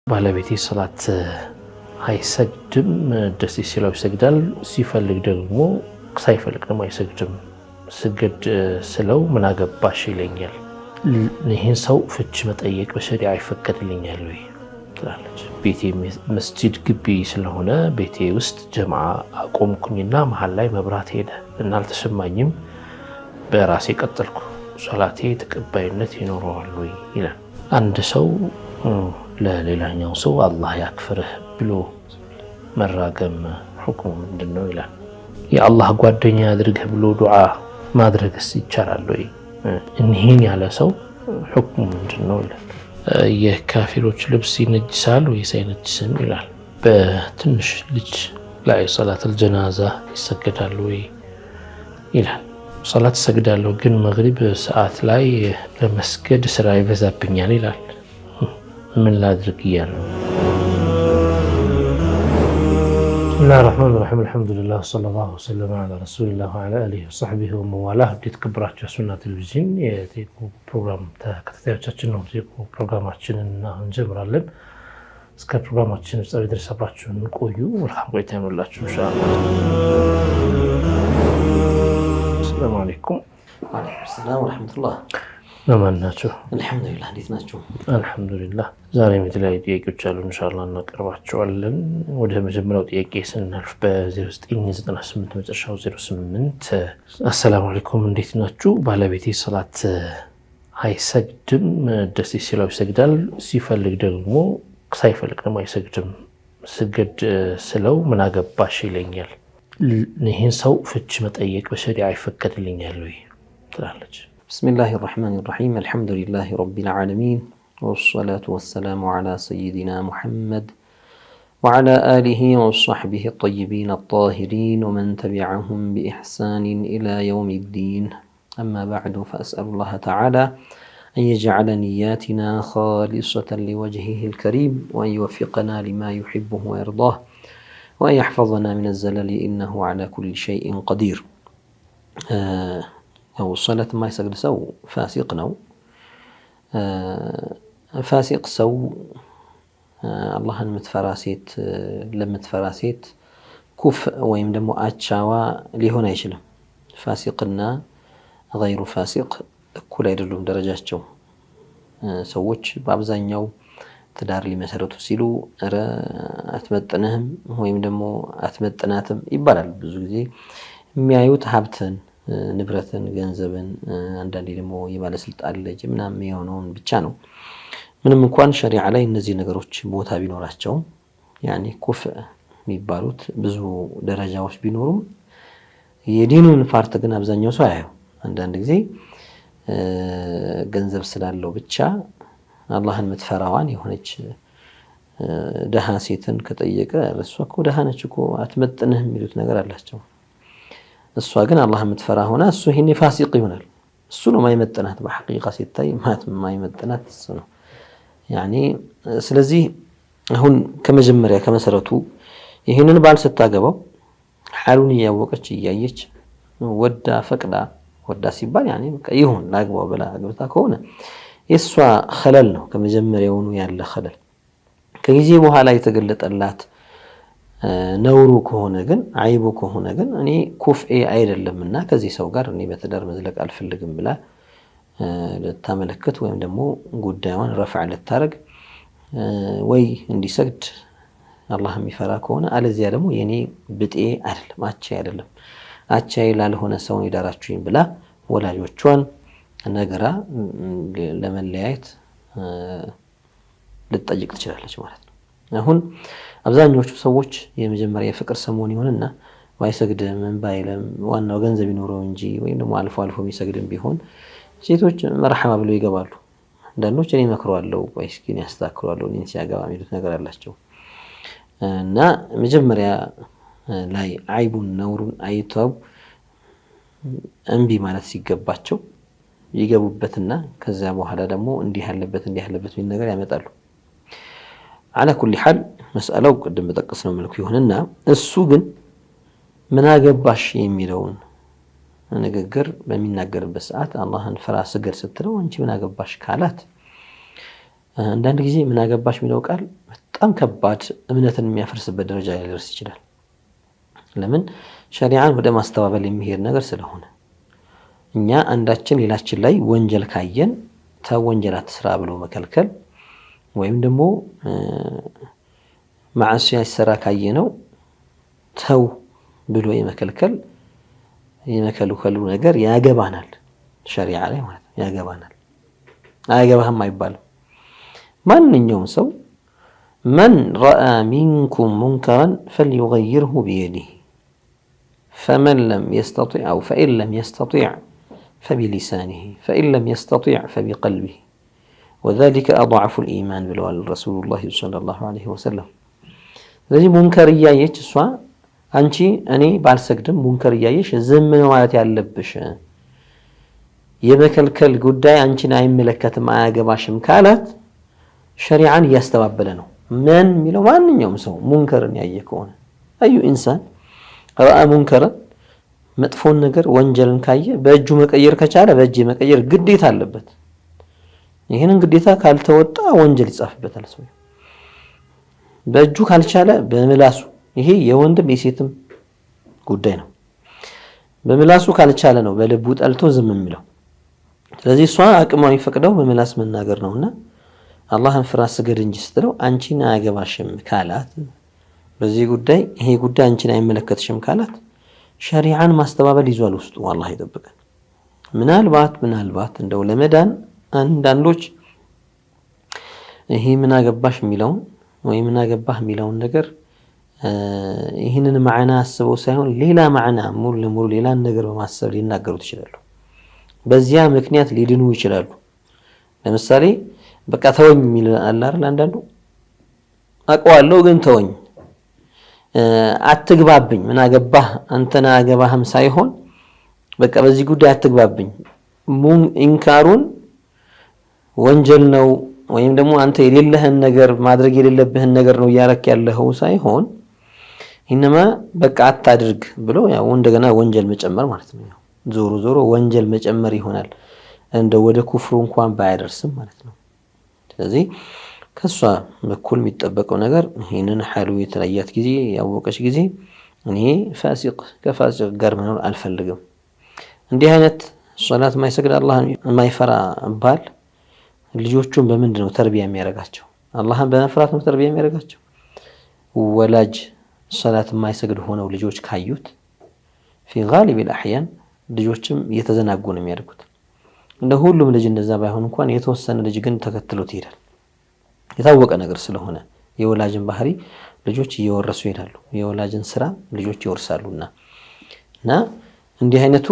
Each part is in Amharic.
ባለቤቴ ሰላት አይሰግድም፣ ደስ ሲለው ይሰግዳል፣ ሲፈልግ ደግሞ ሳይፈልግ ደግሞ አይሰግድም። ስግድ ስለው ምን አገባሽ ይለኛል። ይህን ሰው ፍች መጠየቅ በሸሪዓ ይፈቀድልኛል ወይ ትላለች። ቤቴ መስጂድ ግቢ ስለሆነ ቤቴ ውስጥ ጀማዓ አቆምኩኝና መሀል ላይ መብራት ሄደ እና አልተሰማኝም፣ በራሴ ቀጠልኩ። ሶላቴ ተቀባይነት ይኖረዋል ወይ ይላል። አንድ ሰው ለሌላኛው ሰው አላህ ያክፍርህ ብሎ መራገም ሁክሙ ምንድነው ይላል። የአላህ ጓደኛ አድርገህ ብሎ ዱዓ ማድረግስ ይቻላል ወይ? እኒህን ያለ ሰው ሁክሙ ምንድነው ይላል። የካፊሮች ልብስ ይነጅሳል ወይስ አይነጅስም ይላል። በትንሽ ልጅ ላይ ሶላተል ጀናዛ ይሰገዳል ወይ ይላል። ሶላት ሰግዳለሁ ግን መግሪብ ሰዓት ላይ ለመስገድ ስራ ይበዛብኛል ይላል። ምን ላድርግ እያለ ነው። ብስሚላሂ ረህማኒ ረሂም አልሐምዱሊላህ ወሰለላሁ ወሰለም ዐላ ረሱሊላህ ወዐላ አሊሂ ወሰሕቢሂ ወመንዋላህ። የተከበራችሁ ሱና ቴሌቪዥን የቴኮ ፕሮግራም ተከታታዮቻችን ነው። ቴኮ ፕሮግራማችንን አሁን እንጀምራለን። እስከ ፕሮግራማችን ፍጻሜ ድረስ አብራችሁን ቆዩ። መልካም ቆይታ ይሁንላችሁ ኢንሻአላህ። ሰላም አለይኩም። ወአለይኩም ሰላም ወራህመቱላህ። ለማን ናችሁ? አልሐምዱሊላህ። እንዴት ናችሁ? አልሐምዱሊላህ። ዛሬም የተለያዩ ጥያቄዎች አሉ ኢንሻአላህ እናቀርባቸዋለን። ወደ መጀመሪያው ጥያቄ ስናልፍ በ0998 መጨረሻው 08 አሰላሙ አለይኩም እንዴት ናችሁ? ባለቤቴ ሰላት አይሰግድም፣ ደስ ሲለው ይሰግዳል፣ ሲፈልግ ደግሞ ሳይፈልግ ደግሞ አይሰግድም። ስግድ ስለው ምን አገባሽ ይለኛል። ይህን ሰው ፍች መጠየቅ በሸሪዓ ይፈቀድልኛል ወይ ትላለች። بسم الله الرحمن الرحيم الحمد لله رب العالمين والصلاة والسلام على سيدنا محمد وعلى آله وصحبه الطيبين الطاهرين ومن تبعهم بإحسان إلى يوم الدين. أما بعد فأسأل الله تعالى أن يجعل نياتنا خالصة لوجهه الكريم وأن يوفقنا لما يحبه ويرضاه وأن يحفظنا من الزلل إنه على كل شيء قدير. أو الصلاة ما يسجد سو فاسق نو فاسق سو الله المتفراسيت لما تفراسيت كف ويم دمو أتشاوا لهنا يشلم فاسقنا غير فاسق كل يدلهم درجات جو سوتش بابزانيو تدار لي مسارته سيلو أرى أتمتنهم ويم دمو أتمتناتهم يبالل بزوجي ميايوت هابتن ንብረትን ገንዘብን አንዳንዴ ደግሞ የባለስልጣን ልጅ ምናምን የሆነውን ብቻ ነው። ምንም እንኳን ሸሪዓ ላይ እነዚህ ነገሮች ቦታ ቢኖራቸው ያኔ ኩፍ የሚባሉት ብዙ ደረጃዎች ቢኖሩም የዲኑን ፓርት ግን አብዛኛው ሰው አያየው። አንዳንድ ጊዜ ገንዘብ ስላለው ብቻ አላህን የምትፈራዋን የሆነች ደሃ ሴትን ከጠየቀ እሷ እኮ ደሃ ነች እኮ አትመጥንህም የሚሉት ነገር አላቸው። እሷ ግን አላህ የምትፈራ ሆነ እሱ ይሄን ፋሲቅ ይሆናል። እሱ ነው ማይመጥናት በሐቂቃ ሲታይ ማይመጥናት እሱ ነው ያኒ። ስለዚህ አሁን ከመጀመሪያ ከመሰረቱ ይሄንን ባል ስታገባው ሐሉን ያወቀች እያየች ወዳ ፈቅዳ ወዳ ሲባል ያኒ በቃ ይሁን ላግባው ብላ አግብታ ከሆነ የሷ ኸለል ነው ከመጀመሪያውኑ ያለ ኸለል። ከጊዜ በኋላ የተገለጠላት ነውሩ ከሆነ ግን አይቡ ከሆነ ግን እኔ ኩፍኤ አይደለምና ከዚህ ሰው ጋር እኔ በትዳር መዝለቅ አልፈልግም ብላ ልታመለክት ወይም ደግሞ ጉዳዩን ረፍዕ ልታረግ ወይ እንዲሰግድ አላህ የሚፈራ ከሆነ አለዚያ ደግሞ የኔ ብጤ አይደለም አቻ አይደለም አቻይ ላልሆነ ሰው ይዳራችሁኝ ብላ ወላጆቿን ነገራ ለመለያየት ልትጠይቅ ትችላለች ማለት ነው። አሁን አብዛኞቹ ሰዎች የመጀመሪያ የፍቅር ሰሞን ይሆንና ባይሰግድም ምን ባይለም ዋናው ገንዘብ ይኖረው እንጂ ወይም ደግሞ አልፎ አልፎ የሚሰግድም ቢሆን ሴቶች መርሐባ ብለው ይገባሉ። አንዳንዶች እኔ መክረዋለሁ ወይ እስኪ ያስተካክለዋለሁ እኔን ሲያገባ የሚሉት ነገር አላቸው። እና መጀመሪያ ላይ አይቡን ነውሩን አይተው እንቢ ማለት ሲገባቸው ይገቡበትና ከዛ በኋላ ደግሞ እንዲህ ያለበት ምን ነገር ያመጣሉ። على كل حال መስአለው ቅድም በጠቀስነው መልኩ ይሁንና እሱ ግን ምን አገባሽ የሚለውን ንግግር በሚናገርበት ሰዓት አላህን ፍራ ስገድ ስትለው አንቺ ምን አገባሽ ካላት አንዳንድ ጊዜ ምን አገባሽ የሚለው ቃል በጣም ከባድ እምነትን የሚያፈርስበት ደረጃ ሊደርስ ይችላል። ለምን ሸሪዓን ወደ ማስተባበል የሚሄድ ነገር ስለሆነ እኛ አንዳችን ሌላችን ላይ ወንጀል ካየን ተወንጀል አትስራ ብሎ መከልከል ወይም ደግሞ ማዕሲያ ይሰራ ካየነው ተው ብሎ የመከልከል የመከልከሉ ነገር ያገባናል። ሸሪዓ ላይ ማለት ያገባናል። አያገባህም አይባልም። ማንኛውም ሰው من رأى منكم منكرا فليغيره بيده فمن لم يستطع أو فإن لم يستطع فبلسانه فإن لم يستطع فبقلبه وذلك أضعف الإيمان بالوال رسول الله صلى الله عليه وسلم. لذي منكر إيايش سواء أنشي أني بالسقدم منكر إيايش زمن وعلى تعلبش يبكل قداي أنشي نايم ملكة ما أجباشم كالت شريعا يستوابلنه من ميلو ما نيوم سو منكر يكون أي إنسان رأى منكرا مدفون نجر وانجلن كاية بأجو مكير كشارة بأجي مكير قديت علبت هنا قديتها كالتوتا وانجل يصافبت الاسوي بأجو كالشارة بملاسو ይሄ የወንድም የሴትም ጉዳይ ነው። በመላሱ ካልቻለ ነው በልቡ ጠልቶ ዝም የሚለው። ስለዚህ እሷ አቅሟ ይፈቅደው በመላስ መናገር ነውና አላህን ፍራ ስገድ እንጂ ስትለው አንቺን አያገባሽም ካላት በዚህ ጉዳይ ይሄ ጉዳይ አንቺን አይመለከትሽም ካላት ሸሪዓን ማስተባበል ይዟል ውስጡ። አላህ ይጠብቀን። ምናልባት እንደው ለመዳን አንዳንዶች ይሄ ምን አገባሽ የሚለውን ወይ ምን አገባህ የሚለውን ነገር ይህንን ማዕና አስበው ሳይሆን ሌላ ማዕና ሙሉ ለሙሉ ሌላ ነገር በማሰብ ሊናገሩት ይችላሉ። በዚያ ምክንያት ሊድኑ ይችላሉ። ለምሳሌ በቃ ተወኝ የሚል አለ አይደል? አንዳንዱ አውቀዋለሁ ግን ተወኝ፣ አትግባብኝ፣ ምን አገባህ አንተና አገባህም ሳይሆን በቃ በዚህ ጉዳይ አትግባብኝ። ኢንካሩን ወንጀል ነው ወይም ደግሞ አንተ የሌለህን ነገር ማድረግ የሌለብህን ነገር ነው ያረክ ያለኸው ሳይሆን ኢነማ በቃ አታድርግ ብሎ ያው እንደገና ወንጀል መጨመር ማለት ነው። ዞሮ ወንጀል መጨመር ይሆናል እንደ ወደ ኩፍሩ እንኳን ባያደርስም ማለት ነው። ስለዚህ ከሷ በኩል የሚጠበቀው ነገር ይሄንን ሐሉ የተለያት ጊዜ ያወቀች ጊዜ እኔ ከፋሲቅ ጋር መኖር አልፈልግም። እንዲህ አይነት ሶላት ማይሰግድ አላህን ማይፈራ ባል ልጆቹን በምንድነው ተርቢያ የሚያረጋቸው? አላህን በመፍራት ነው ተርቢያ የሚያረጋቸው። ወላጅ ሶላት ማይሰግድ ሆነው ልጆች ካዩት في غالب الاحيان ልጆችም እየተዘናጉ ነው የሚያደርጉት። እንደ ሁሉም ልጅ እንደዛ ባይሆን እንኳን የተወሰነ ልጅ ግን ተከትሎት ይሄዳል። የታወቀ ነገር ስለሆነ የወላጅን ባህሪ ልጆች እየወረሱ ይሄዳሉ። የወላጅን ስራ ልጆች ይወርሳሉና እንዲህ አይነቱ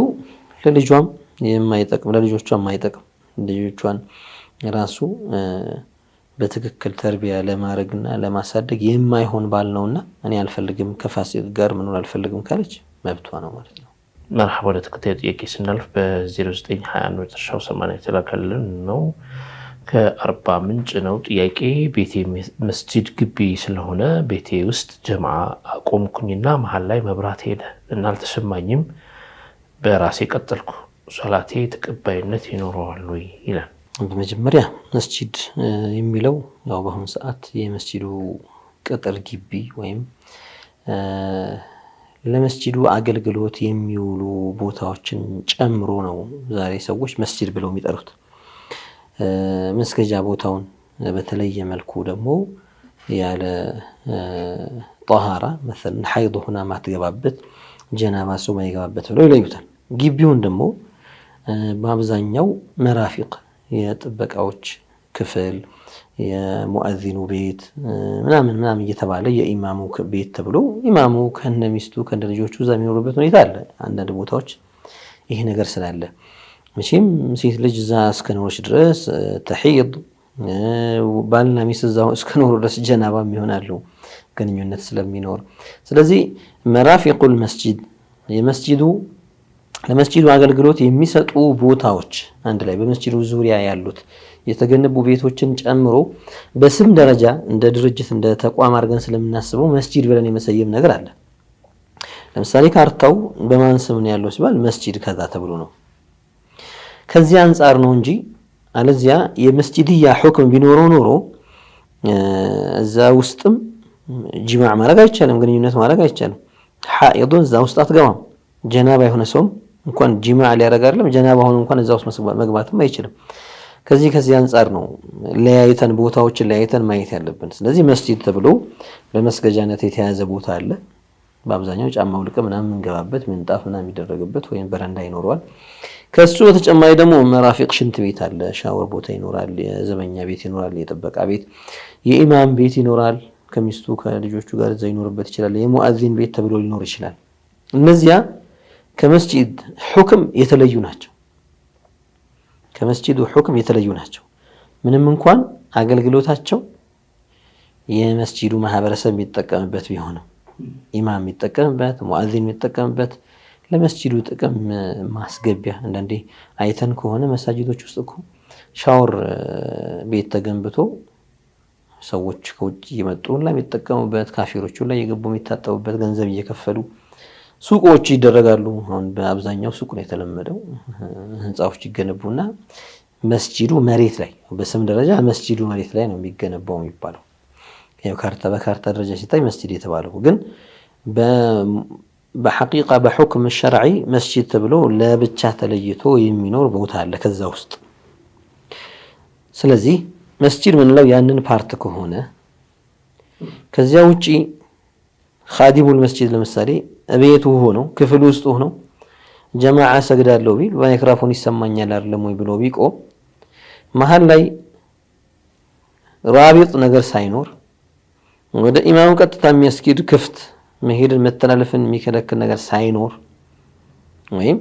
ለልጇም የማይጠቅም ለልጆቿም የማይጠቅም ልጆቿን ራሱ በትክክል ተርቢያ ለማድረግና ለማሳደግ የማይሆን ባል ነውና እኔ አልፈልግም ከፋሲቅ ጋር መኖር አልፈልግም ካለች መብቷ ነው ማለት ነው። መርሐባ ለተከታታይ ጥያቄ ስናልፍ በ0921 መጨረሻው 80 የተላከልን ነው። ከአርባ ምንጭ ነው ጥያቄ። ቤቴ መስጂድ ግቢ ስለሆነ ቤቴ ውስጥ ጀማዓ አቆምኩኝና መሃል ላይ መብራት ሄደ እና አልተሰማኝም። በራሴ ቀጠልኩ። ሶላቴ ተቀባይነት ይኖረዋል ወይ ይላል። በመጀመሪያ መስጂድ የሚለው ያው በአሁኑ ሰዓት የመስጂዱ ቅጥር ግቢ ወይም ለመስጂዱ አገልግሎት የሚውሉ ቦታዎችን ጨምሮ ነው ዛሬ ሰዎች መስጂድ ብለው የሚጠሩት። መስገጃ ቦታውን በተለየ መልኩ ደግሞ ያለ ጧሃራ مثلا ሐይድ ሆና ማትገባበት ጀናባ ሰው ማይገባበት ብለው ይለዩታል። ግቢውን ደግሞ በአብዛኛው መራፊቅ የጥበቃዎች ክፍል የሙአዚኑ ቤት ምናምን እየተባለ የኢማሙ ቤት ተብሎ ኢማሙ ከነሚስቱ ከነልጆቹ እዛ የሚኖሩበት ሁኔታ አለ። አንዳንድ ቦታዎች ይሄ ነገር ስላለ መቼም ሴት ልጅ እዛ እስከኖረች ድረስ ተሂድ ባልና ሚስት እዛው እስከኖሩ ድረስ ጀናባም ይሆናሉ ግንኙነት ስለሚኖር፣ ስለዚህ መራፊቁል መስጂድ የመስጂዱ ለመስጂዱ አገልግሎት የሚሰጡ ቦታዎች አንድ ላይ በመስጂዱ ዙሪያ ያሉት የተገነቡ ቤቶችን ጨምሮ በስም ደረጃ እንደ ድርጅት እንደ ተቋም አድርገን ስለምናስበው መስጂድ ብለን የመሰየም ነገር አለ። ለምሳሌ ካርታው በማን ስም ነው ያለው ሲባል መስጂድ ከዛ ተብሎ ነው። ከዚህ አንፃር ነው እንጂ አለዚያ የመስጂድያ ሁክም ቢኖረው ኖሮ እዛ ውስጥም ጂማዕ ማድረግ አይቻልም፣ ግንኙነት ማድረግ አይቻልም። ሐኢዱን እዛ ውስጥ አትገባም። ጀናባ የሆነ ሰውም እንኳን ጂማዕ ሊያደርግ አይደለም ጀናባ ሆኖ እንኳን እዛ ውስጥ መግባትም አይችልም። ከዚህ አንፃር ነው ለያይተን ቦታዎችን ለያይተን ማየት ያለብን። ስለዚህ መስጂድ ተብሎ በመስገጃነት የተያዘ ቦታ አለ። በአብዛኛው ጫማ ውልቅ ምናምን የምንገባበት ምንጣፍ ምናምን የሚደረግበት ወይም በረንዳ ይኖረዋል። ከሱ በተጨማሪ ደግሞ መራፊቅ ሽንት ቤት አለ፣ ሻወር ቦታ ይኖራል፣ የዘበኛ ቤት ይኖራል፣ የጥበቃ ቤት፣ የኢማም ቤት ይኖራል። ከሚስቱ ከልጆቹ ጋር እዛ ይኖርበት ይችላል። የሙአዚን ቤት ተብሎ ሊኖር ይችላል። እነዚያ ከመስጂድ ሁክም የተለዩ ናቸው። ከመስጂዱ ሁክም የተለዩ ናቸው። ምንም እንኳን አገልግሎታቸው የመስጂዱ ማህበረሰብ የሚጠቀምበት ቢሆንም ኢማም የሚጠቀምበት ሙአዚን የሚጠቀምበት ለመስጂዱ ጥቅም ማስገቢያ አንዳንዴ አይተን ከሆነ መሳጅዶች ውስጥ እኮ ሻወር ቤት ተገንብቶ ሰዎች ከውጭ እየመጡ ሁላ የሚጠቀሙበት ካፊሮቹ ላይ የገቡ የሚታጠቡበት ገንዘብ እየከፈሉ ሱቆች ይደረጋሉ። አሁን በአብዛኛው ሱቅ ነው የተለመደው። ህንጻዎች ይገነቡና መስጂዱ መሬት ላይ በስም ደረጃ መስጂዱ መሬት ላይ ነው የሚገነባው የሚባለው። ያው በካርታ ደረጃ ሲታይ መስጂድ የተባለው ግን በሐቂቃ በሁክም ሸርዒ መስጂድ ተብሎ ለብቻ ተለይቶ የሚኖር ቦታ አለ ከዛ ውስጥ። ስለዚህ መስጂድ ምንለው ያንን ፓርት ከሆነ ከዚያ ውጪ ኻዲሙል መስጂድ ለምሳሌ ቤቱ ሆኖ ክፍል ውስጥ ሆኖ ጀማዓ ሰግዳለሁ ቢል በማይክሮፎን ይሰማኛል አይደለም ወይ ብሎ ቢቆም መሃል ላይ ራቢጥ ነገር ሳይኖር ወደ ኢማሙ ቀጥታ የሚያስኪድ ክፍት መሄድን መተላለፍን የሚከለክል ነገር ሳይኖር ወይም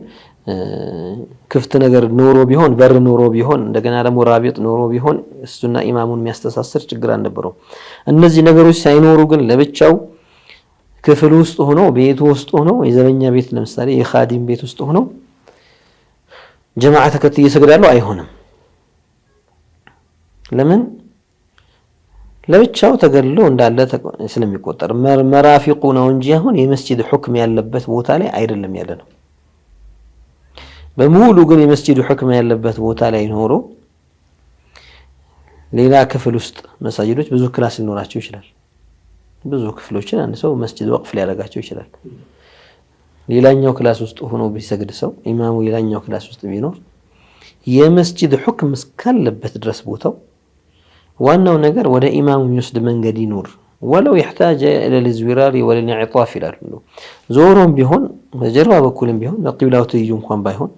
ክፍት ነገር ኖሮ ቢሆን በር ኖሮ ቢሆን እንደገና ደግሞ ራቢጥ ኖሮ ቢሆን እሱና ኢማሙን የሚያስተሳስር ችግር አልነበረው። እነዚህ ነገሮች ሳይኖሩ ግን ለብቻው ክፍል ውስጥ ሆኖ ቤቱ ውስጥ ሆኖ የዘበኛ ቤት ለምሳሌ የኻዲም ቤት ውስጥ ሆኖ ጀማዓ ተከትዬ ሰግዳለሁ አይሆንም። ለምን? ለብቻው ተገልሎ እንዳለ ስለሚቆጠር መራፊቁ ነው እንጂ አሁን የመስጂድ ሁክም ያለበት ቦታ ላይ አይደለም ያለ ነው። በሙሉ ግን የመስጂድ ሁክም ያለበት ቦታ ላይ ኖሮ ሌላ ክፍል ውስጥ መሳጅዶች ብዙ ክላስ ሊኖራቸው ይችላል። ብዙ ክፍሎችን አንድ ሰው መስጂድ ወቅፍ ሊያደርጋቸው ይችላል። ሌላኛው ክላስ ውስጥ ሆኖ ቢሰግድ ሰው ኢማሙ ሌላኛው ክላስ ውስጥ ቢኖር የመስጂድ ሁክም እስካለበት ድረስ ቦታው ዋናው ነገር ወደ ኢማሙ የሚወስድ መንገድ ይኖር። ወለው يحتاج الى الازورار والانعطاف ይላሉ። ዞሮም ቢሆን በጀርባ በኩልም ቢሆን በቂብላው ትይዩ እንኳን ባይሆን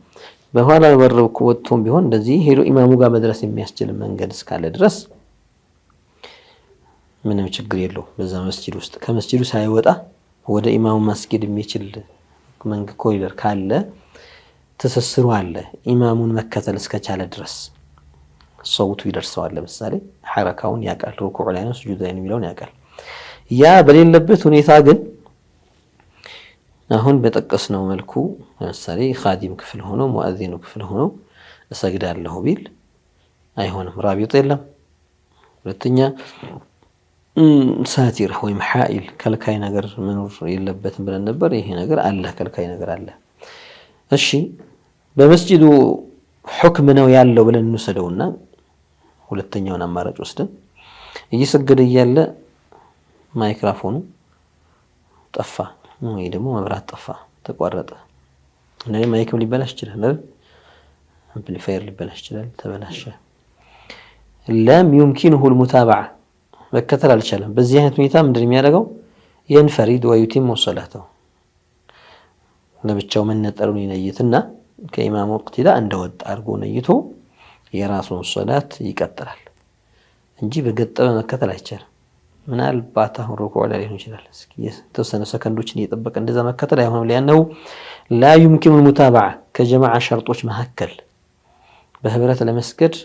በኋላ በረው ወጥቶም ቢሆን እንደዚህ ሄዶ ኢማሙ ጋር መድረስ የሚያስችል መንገድ እስካለ ድረስ ምንም ችግር የለው። በዛ መስጂድ ውስጥ ከመስጂዱ ሳይወጣ ወደ ኢማሙ ማስጊድ የሚችል መንገድ ኮሪደር ካለ ተሰስሩ አለ። ኢማሙን መከተል እስከቻለ ድረስ ሰውቱ ይደርሰዋል። ለምሳሌ ሐረካውን ያቃል፣ ሩኩዕ ላይ ነው ስጁድ ላይ ነው የሚለውን ያቃል። ያ በሌለበት ሁኔታ ግን አሁን በጠቀስነው መልኩ ለምሳሌ ኻዲም ክፍል ሆኖ ሙአዚኑ ክፍል ሆኖ እሰግዳለሁ ቢል አይሆንም። ራቢጥ የለም። ሁለተኛ ሳቲር ወይም ሐኢል ከልካይ ነገር መኖር የለበትም ብለን ነበር። ይሄ ነገር አለ፣ ከልካይ ነገር አለ። እሺ በመስጂዱ ሁክም ነው ያለው ብለን እንወስደውና ሁለተኛውን አማራጭ ወስደን እየሰገደ እያለ ማይክሮፎኑ ጠፋ ወይ ደግሞ መብራት ጠፋ፣ ተቋረጠ። እና ማይክም ሊበላሽ ይችላል አይደል? አምፕሊፋየር ሊበላሽ ይችላል፣ ተበላሸ። ለም يمكنه المتابعه መከተል አልቻለም። በዚህ አይነት ሁኔታ ምንድነው የሚያደርገው? ينفرد ويتم صلاته ለብቻው መነጠሩን ይነይትና ከኢማሙ ወቅቲዳ እንደወጣ አድርጎ ነይቶ የራሱን ሶላት ይቀጥላል እንጂ በገጠመ መከተል አይቻልም። ምናልባት አሁን ሩኩዕ ላይ ሊሆን ይችላል። እስኪ የተወሰነ ሰከንዶችን እየጠበቀ እንደዛ መከተል አይሆንም። ሊያነው لا يمكن المتابعه ከጀማዓ ሸርጦች መካከል በህብረት ለመስገድ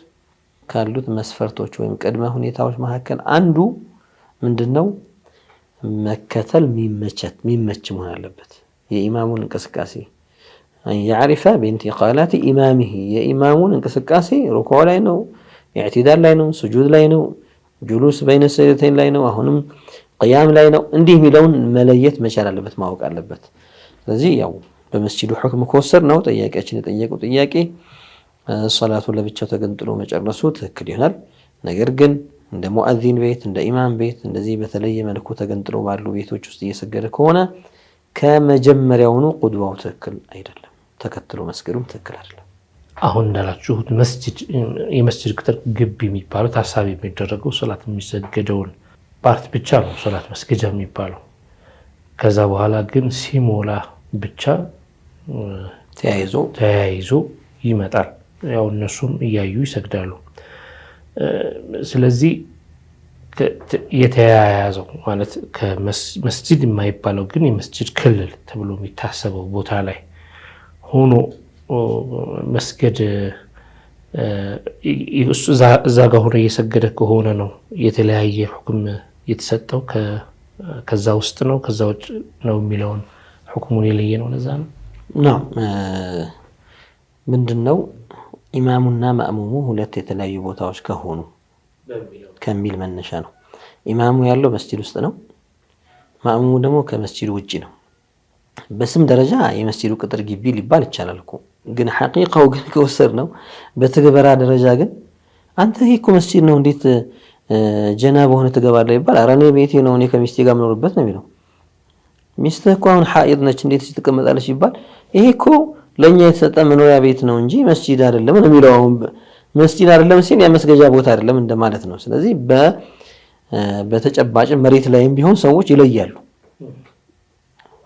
ካሉት መስፈርቶች ወይም ቅድመ ሁኔታዎች መካከል አንዱ ምንድነው? መከተል የሚመች መሆን አለበት። የኢማሙን እንቅስቃሴ أن يعرف بانتقالات إمامه يا إمامون انكسكاسي ركوع لاينو اعتدال لاينو سجود لاينو جلوس بين السجدتين لاينو أهونم قيام لاينو عندي ملون ملايت مشار اللبت ما وقع اللبت لذي يو بمسجد حكم كوسر نو تياك أشين تياك وتياكي الصلاة ولا بتشو تقنطلو مجرسو تذكر يهنال نجرجن عند مؤذن بيت عند إمام بيت عند زي مثلي ملكو تقنطلو مالو بيت وجوستي يسجل كونا كمجمر يونو قدوة وتذكر أيضا ተከትሎ መስገዱም ትክክል አይደለም። አሁን እንዳላችሁት የመስጂድ ቅጥር ግቢ የሚባለው ታሳቢ የሚደረገው ሶላት የሚሰገደውን ፓርት ብቻ ነው ሶላት መስገጃ የሚባለው። ከዛ በኋላ ግን ሲሞላ ብቻ ተያይዞ ይመጣል። ያው እነሱም እያዩ ይሰግዳሉ። ስለዚህ የተያያዘው ማለት ከመስጂድ የማይባለው ግን የመስጂድ ክልል ተብሎ የሚታሰበው ቦታ ላይ ሆኖ መስገድ እዛ ጋር ሆኖ እየሰገደ ከሆነ ነው የተለያየ ሁክም የተሰጠው ከዛ ውስጥ ነው ከዛ ውጭ ነው የሚለውን ሁክሙን የለየ ነው። ለዛ ነው ምንድነው ኢማሙና ማእሙሙ ሁለት የተለያዩ ቦታዎች ከሆኑ ከሚል መነሻ ነው። ኢማሙ ያለው መስጂድ ውስጥ ነው፣ ማእሙሙ ደግሞ ከመስጂዱ ውጪ ነው። በስም ደረጃ የመስጂዱ ቅጥር ግቢ ሊባል ይችላል እኮ ግን ሐቂቃው ግን ከወሰድ ነው በትግበራ ደረጃ ግን አንተ እኮ መስጂድ ነው እንዴት ጀናባ ሆነ ትገባለህ ይባል። ኧረ እኔ ቤቴ ነው እኔ ከሚስቴ ጋር የምኖርበት ነው የሚለው። ሚስትህ እኮ አሁን ሐኢድ ነች እንዴት ትቀመጣለች ይባል። ይሄ እኮ ለኛ የተሰጠ መኖሪያ ቤት ነው እንጂ መስጂድ አይደለም ነው የሚለው። መስጂድ አይደለም ሲል ያ መስገጃ ቦታ አይደለም እንደማለት ነው። ስለዚህ በተጨባጭ መሬት ላይም ቢሆን ሰዎች ይለያሉ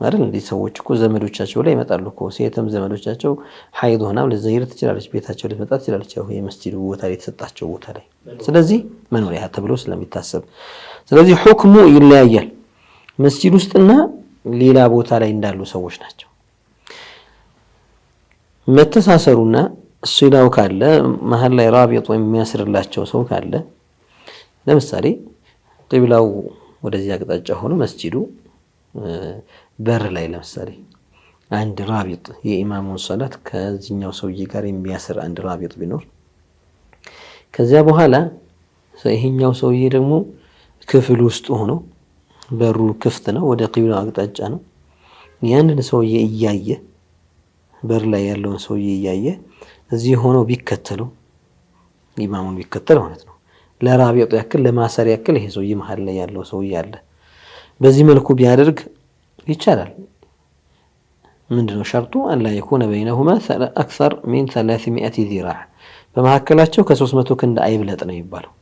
አይደል? እንዴ ሰዎች እኮ ዘመዶቻቸው ላይ ይመጣሉ እኮ ሴትም ዘመዶቻቸው ሐይድ ሆናም ለዘይር ትችላለች፣ ቤታቸው ልትመጣ ትችላለች፣ ያው የመስጂዱ ቦታ ላይ የተሰጣቸው ቦታ ላይ። ስለዚህ መኖሪያ ተብሎ ስለሚታሰብ ስለዚህ ሁክሙ ይለያያል መስጂድ ውስጥና ሌላ ቦታ ላይ እንዳሉ ሰዎች ናቸው። መተሳሰሩና ሱላው ካለ መሃል ላይ ራቢጥ ወይም የሚያስርላቸው ሰው ካለ ለምሳሌ ቂብላው ወደዚህ አቅጣጫ ሆኖ መስጂዱ በር ላይ ለምሳሌ አንድ ራቢጥ የኢማሙን ሶላት ከዚህኛው ሰውዬ ጋር የሚያስር አንድ ራቢጥ ቢኖር ከዚያ በኋላ ይሄኛው ሰውዬ ደግሞ ክፍል ውስጥ ሆኖ በሩ ክፍት ነው፣ ወደ ቂብላው አቅጣጫ ነው። ያንን ሰውዬ እያየ በር ላይ ያለውን ሰውዬ እያየ እዚህ ሆኖ ቢከተለው ኢማሙን ቢከተል ማለት ነው። ለራቢጥ ያክል ለማሰር ያክል ይሄ ሰውዬ መሃል ላይ ያለው ሰውዬ አለ። በዚህ መልኩ ቢያደርግ ይቻላል። ምንድነው ሸርጡ? አላ የኩነ በይነሁማ አክثر من 300 ذراع በመካከላቸው ከ300 ክንድ አይብለጥ ነው ይባላል።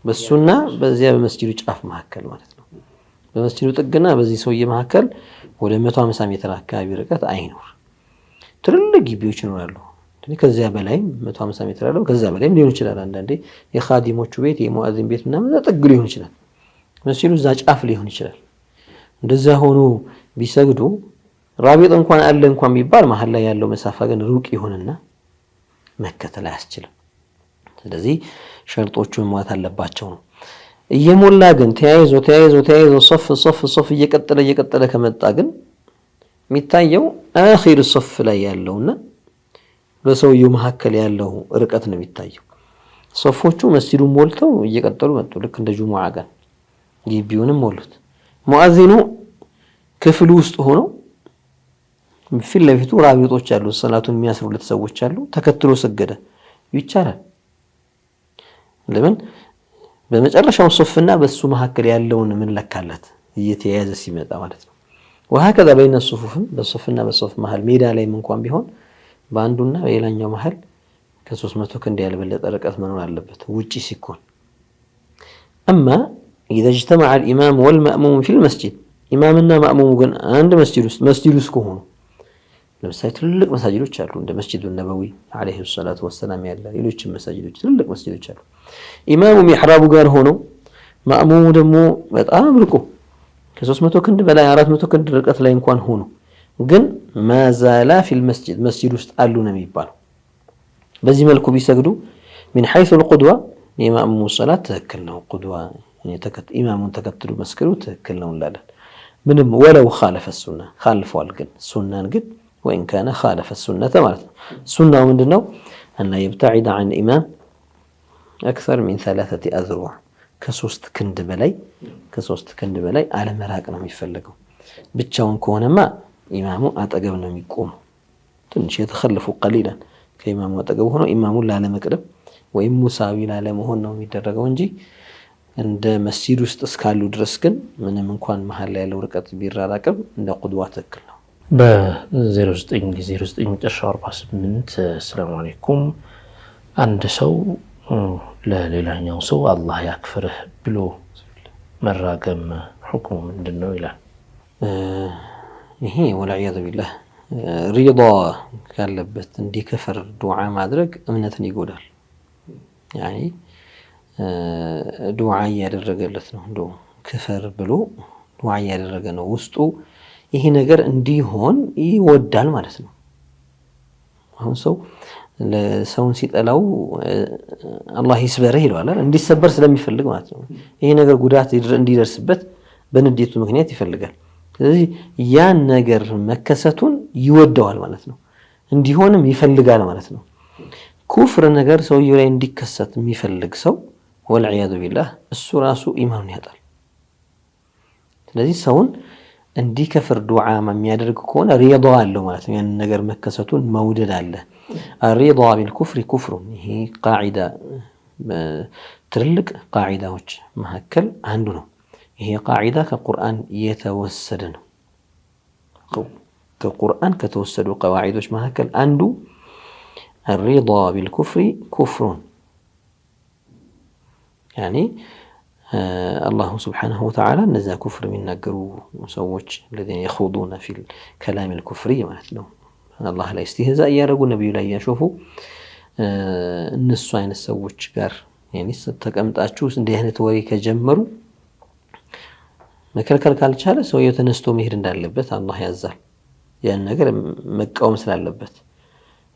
በሱና በዚያ በመስጂዱ ጫፍ መካከል ማለት ነው። በመስጂዱ ጥግና በዚህ ሰውዬ መካከል ወደ 150 ሜትር አካባቢ ርቀት አይኖር። ትልልቅ ግቢዎች ይኖራሉ። ከዚያ በላይም 150 ሜትር አለው፣ ከዛ በላይም ሊሆን ይችላል። አንዳንዴ የኻዲሞቹ ቤት የሙአዚን ቤት ምናምን ጥግ ሊሆን ይችላል። መስጂዱ እዛ ጫፍ ሊሆን ይችላል። እንደዛ ሆኖ ቢሰግዱ ራቢጥ እንኳን አለ እንኳን ቢባል መሃል ላይ ያለው መሳፋ ግን ሩቅ ይሆንና መከተል አያስችልም። ስለዚህ ሸርጦቹን ማት አለባቸው ነው። እየሞላ ግን ተያይዞ ሶፍ እየቀጠለ ከመጣ ግን የሚታየው አኺር ሶፍ ላይ ያለውና በሰውየው መካከል ያለው ርቀት ነው የሚታየው። ሶፎቹ መስጂዱን ሞልተው እየቀጠሉ መጡ። ልክ እንደ ጁሙዓ ጋር ግቢውንም ሞሉት። ሙአዚኑ ክፍሉ ውስጥ ሆኖ ፊት ለፊቱ ራቢጦች አሉ፣ ሰላቱን የሚያስሩለት ሰዎች አሉ። ተከትሎ ሰገደ ይቻላል። ለምን? በመጨረሻው ሶፍና በሱ መካከል ያለውን ምን ለካለት እየተያያዘ ሲመጣ ማለት ነው። ወሃከዛ በይነ ሱፉፍም በሶፍና በሶፍ መሃል ሜዳ ላይም እንኳን ቢሆን በአንዱና በሌላኛው መሃል ከ300 ክንድ ያልበለጠ ርቀት መኖር አለበት ውጪ ሲኮን። አማ إذا اجتمع الإمام والمأموم في المسجد إمامنا مأموم ግን አንድ መስጂድ ውስጥ ከሆኑ ለምሳሌ ትልልቅ መሳጅዶች አሉ እንደ መስጂዱ ነብዊ አለይሂ ሰላቱ ወሰላም ያለ ሌሎችም መሳጅዶች ትልልቅ መስጂዶች አሉ። ኢማሙ ሚሕራቡ ጋር ሆኖ ማእሙሙ ደግሞ በጣም ርቆ ከ300 ክንድ በላይ 400 ክንድ ርቀት ላይ እንኳን ሆኖ ግን ማዛላ ፊል መስጂድ መስጂድ ውስጥ አሉ ነው የሚባለው። በዚህ መልኩ ቢሰግዱ من حيث القدوة የማእሙሙ ሶላት ትክክል ነው። ቁድዋ ኢማሙን ተከትሎ መስገዱ ትክክል ነው እንላለን። ምንም ወለው ኻለፈ ሱና ካልፈዋል ግን ሱናን ግን وإن كان خالف السنة مالت السنة ومندنو أن لا يبتعد عن الإمام أكثر من 3 أذرع كسوست كند بلاي على مراقنا يفلقوا بتشاون كونما إمامو أتقبنا يقوم تنش يتخلفوا قليلا كإمامو أتقبوا هنا إمامو لا لمقرب وإن مساوي لا لمهن ويدرقوا እንጂ እንደ መስጂድ ውስጥ እስካሉ ድረስ ግን ምንም እንኳን መሃል ላይ ያለው ርቀት ቢራራቅም እንደ ቁድዋ ተክል ነው። በ0909 መጨረሻ 48 ሰላም አለይኩም አንድ ሰው ለሌላኛው ሰው አላህ ያክፍርህ ብሎ መራገም ሁክሙ ምንድነው ይላል? ይሄ ወልዒያዙ ቢላህ ሪዳ ካለበት እንዲከፍር ዱዓ ማድረግ እምነትን ይጎዳል። ያኒ ዱዓ ያደረገለት ነው እንደው ክፈር ብሎ ዱዓ ያደረገ ነው ውስጡ ይሄ ነገር እንዲሆን ይወዳል ማለት ነው። አሁን ሰው ለሰውን ሲጠላው አላህ ይስበርህ ይለዋል እንዲሰበር ስለሚፈልግ ማለት ነው። ይሄ ነገር ጉዳት እንዲደርስበት በንዴቱ ምክንያት ይፈልጋል። ስለዚህ ያን ነገር መከሰቱን ይወደዋል ማለት ነው። እንዲሆንም ይፈልጋል ማለት ነው። ኩፍር ነገር ሰውየው ላይ እንዲከሰት የሚፈልግ ሰው ወልዒያዙ ቢላህ እሱ ራሱ ኢማኑን ያጣል። ስለዚህ ሰውን እንዲከፍር ዱዓ የሚያደርግ ከሆነ ሪዳ አለው ማለት ነው። ያን ነገር መከሰቱን መውደድ አለ። الرضا بالكفر كفر ይሄ ቃዒዳ ትልቅ ቃዒዳዎች መካከል አንዱ ነው። ይሄ ቃዒዳ ከቁርአን የተወሰደ ነው። ከቁርአን ከተወሰዱ ቀዋዒዶች መካከል አንዱ الرضا بالكفر كفر يعني الله سبحانه وتعالى نزا كفر من نقروا سووش الذين يخوضون في الكلام الكفري ማለት ነው። الله لا استهزاء ያረጉ ነብዩ ላይ ያሾፉ እነሱ አይነት ሰዎች ጋር يعني ተቀምጣችሁ እንዲህ አይነት ወሬ ከጀመሩ መከልከል ካልቻለ ሰውየው ተነስቶ መሄድ እንዳለበት አላህ ያዛል። ያን ነገር መቃወም ስላለበት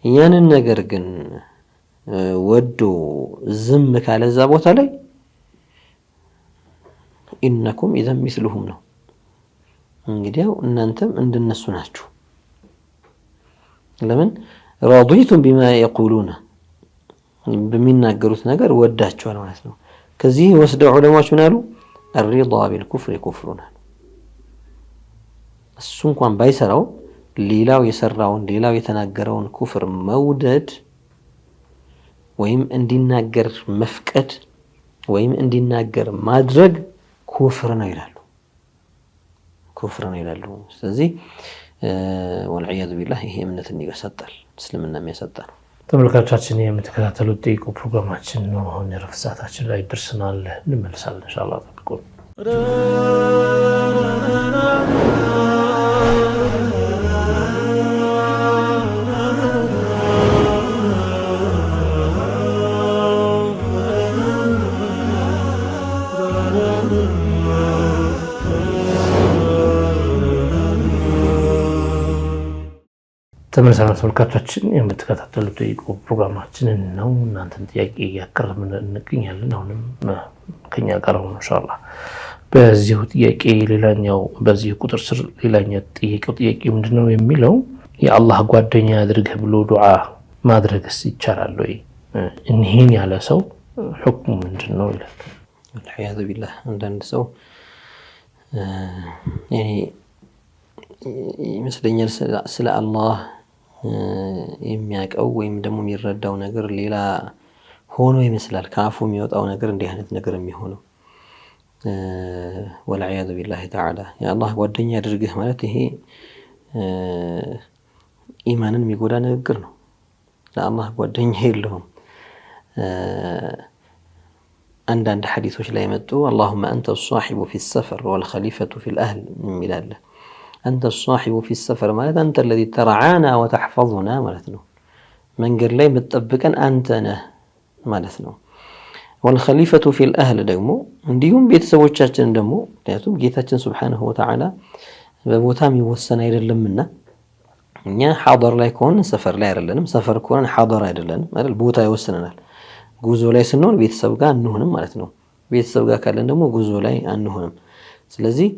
ያንን ነገር ግን ወዶ ዝም ካለዛ ቦታ ላይ ኢነኩም ኢዘን ሚስሉሁም ነው። እንግዲያው እናንተም እንደነሱ ናችሁ። ለምን راضيتم بما يقولون በሚናገሩት ነገር ወዳቸዋል ማለት ነው። ከዚህ ወስደው ዑለማዎች ምን አሉ? الرضا بالكفر كفر እሱ እንኳን ባይሰራው ሌላው የሰራውን ሌላው የተናገረውን ኩፍር መውደድ ወይም እንዲናገር መፍቀድ ወይም እንዲናገር ማድረግ ኩፍር ነው ይላሉ። ስለዚህ ወልዒያዙ ቢላህ ይሄ እምነትን ይገሰጣል፣ እስልምና የሚያሰጣ ነው። ተመልካቾቻችን የምትከታተሉት ጠይቁ ፕሮግራማችን ነው። አሁን የረፍት ሰዓታችን ላይ ደርሰናል። እንመለሳለን ኢንሻአላህ። ተጠብቁ። ተመልሰናል ተመልካቾቻችን የምትከታተሉት ጠይቁ ፕሮግራማችንን ነው። እናንተን ጥያቄ እያቀረብን እንገኛለን። አሁንም ከኛ ጋር ሆኖ ኢንሻአላህ በዚሁ ጥያቄ ሌላኛው በዚህ ቁጥር ስር ሌላኛው ጥያቄ ምንድነው የሚለው የአላህ ጓደኛ አድርገህ ብሎ ዱዓ ማድረግስ ይቻላል ወይ? እንሂን ያለ ሰው ሁክሙ ምንድነው ይላል። ወልዒያዙ ቢላህ አንዳንድ ሰው ያኒ ይመስለኛል ስለ አላህ የሚያቀው ወይም ደግሞ የሚረዳው ነገር ሌላ ሆኖ ይመስላል። ካፉ የሚወጣው ነገር እንዲህ አይነት ነገር የሚሆነው ወልዒያዙ ቢላህ ተዓላ የአላህ ጓደኛ አድርገህ ማለት ይሄ ኢማንን የሚጎዳ ንግግር ነው። ለአላህ ጓደኛ የለውም። አንዳንድ ሐዲሶች ላይ መጡ اللهم أنت الصاحب في السفر والخليفة في الأهل የሚላል أنت الصاحب في السفر ማለት أنت الذي ترعانا وتحفظنا ማለት ነው። መንገድ ላይ መጠብቀን አንተ ነህ ማለት ነው። والخليفة في الأهل ደግሞ እንዲሁም ቤተሰቦቻችን ደግሞ ምክንያቱም ጌታችን ሱብሓነሁ ወተዓላ በቦታ የሚወሰን አይደለምና እኛ ሐضር ላይ ከሆነ ሰፈር ላይ አይደለንም፣ ሰፈር ከሆነ ሐضር አይደለንም አይደል? ቦታ ይወስነናል። ጉዞ ላይ ስንሆን ቤተሰብ ጋር አንሆንም ማለት ነው። ቤተሰብ ጋር ካለን ደግሞ ጉዞ ላይ አንሆንም። ስለዚህ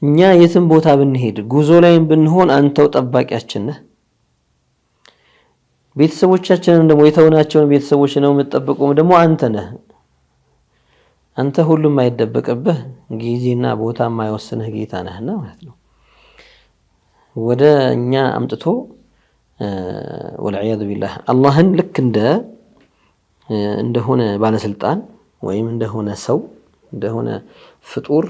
እኛ የትም ቦታ ብንሄድ ጉዞ ላይም ብንሆን አንተው ጠባቂያችን ነህ። ቤተሰቦቻችንን ደግሞ የተውናቸውን ቤተሰቦች ነው የምትጠብቀው ደግሞ አንተ ነህ። አንተ ሁሉም አይደበቅብህ ጊዜና ቦታ የማይወስንህ ጌታ ነህና ማለት ነው። ወደ እኛ አምጥቶ ወልዒያዙ ቢላህ አላህን ልክ እንደሆነ ባለስልጣን ወይም እንደሆነ ሰው እንደሆነ ፍጡር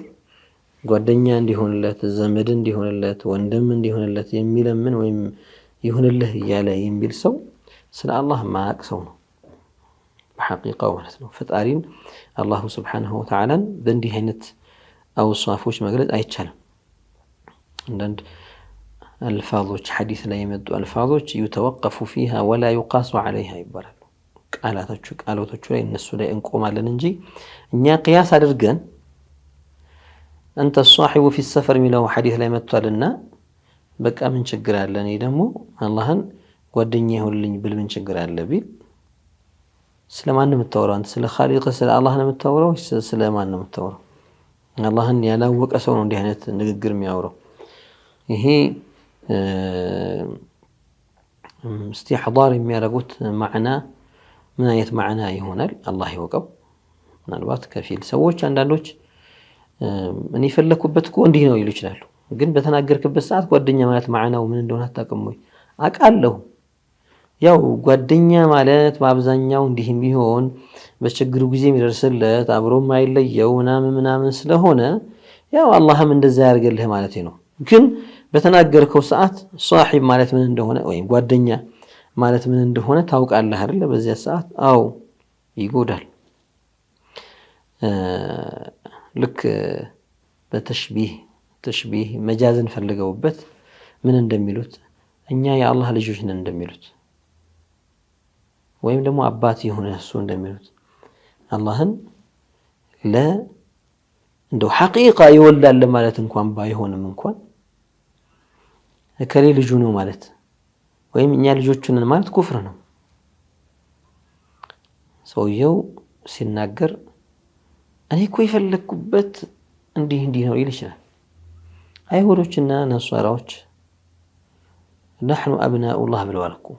ጓደኛ እንዲሆንለት ዘመድ እንዲሆንለት ወንድም እንዲሆንለት የሚለምን ወይም ይሁንልህ እያለ የሚል ሰው ስለ አላህ ማያውቅ ሰው ነው በሐቂቃው ማለት ነው። ፈጣሪን አላሁ ስብሓነሁ ወተዓላን በእንዲህ አይነት አውሳፎች መግለጽ አይቻልም። አንዳንድ አልፋዞች ሐዲስ ላይ የመጡ አልፋዞች ዩተወቀፉ ፊሃ ወላ ዩቃሱ ዐለይሃ ይባላሉ። ቃላቶቹ ላይ እነሱ ላይ እንቆማለን እንጂ እኛ ቅያስ አድርገን አንተ ሷሒቡ ፊ ሰፈር የሚለው ሐዲስ ላይ መጥቷልና በቃ ምን ችግር አለ እኔ ደግሞ አላህን ጓደኛ ይሁንልኝ ብል ምን ችግር አለ ቢል ስለማን ነው የምታወራው? አንተ ስለ ኻሊቅ ስለ አላህ ነው የምታወራው ወይስ ስለማን ነው የምታወራው? አላህን ያላወቀ ሰው ነው እንዲህ አይነት ንግግር የሚያወራው። ይሄ እስቲሕዳር የሚያደርጉት ማዕና ምን አይነት ማዕና ይሆናል አላህ ይወቀው። ምናልባት ከፊል ሰዎች አንዳንዶች እኔ የፈለኩበት እኮ እንዲህ ነው ይሉ ይችላሉ። ግን በተናገርክበት ሰዓት ጓደኛ ማለት ማዕናው ምን እንደሆነ አታውቅም ወይ? አውቃለሁ። ያው ጓደኛ ማለት በአብዛኛው እንዲህ ቢሆን በችግሩ ጊዜ የሚደርስለት አብሮ የማይለየው ምናምን ስለሆነ ያው አላህም እንደዛ ያርገልህ ማለት ነው። ግን በተናገርከው ሰዓት ሷሒብ ማለት ምን እንደሆነ ወይም ጓደኛ ማለት ምን እንደሆነ ታውቃለህ አይደል? በዚያ ሰዓት አው ይጎዳል። ልክ በተሽቢህ መጃዝን ፈልገውበት ምን እንደሚሉት እኛ የአላህ ልጆች ነን እንደሚሉት ወይም ደግሞ አባት የሆነ እሱ እንደሚሉት አላህን እንደው ሐቂቃ ይወልዳል ማለት እንኳን ባይሆንም እንኳን እከሌ ልጁ ነው ማለት ወይም እኛ ልጆቹ ነን ማለት ኩፍር ነው። ሰውየው ሲናገር እኔ እኮ የፈለኩበት እንዲህ ነው ይል ይችላል። አይሁዶችና ነሷራዎች نحن أبناء الله بالوالكو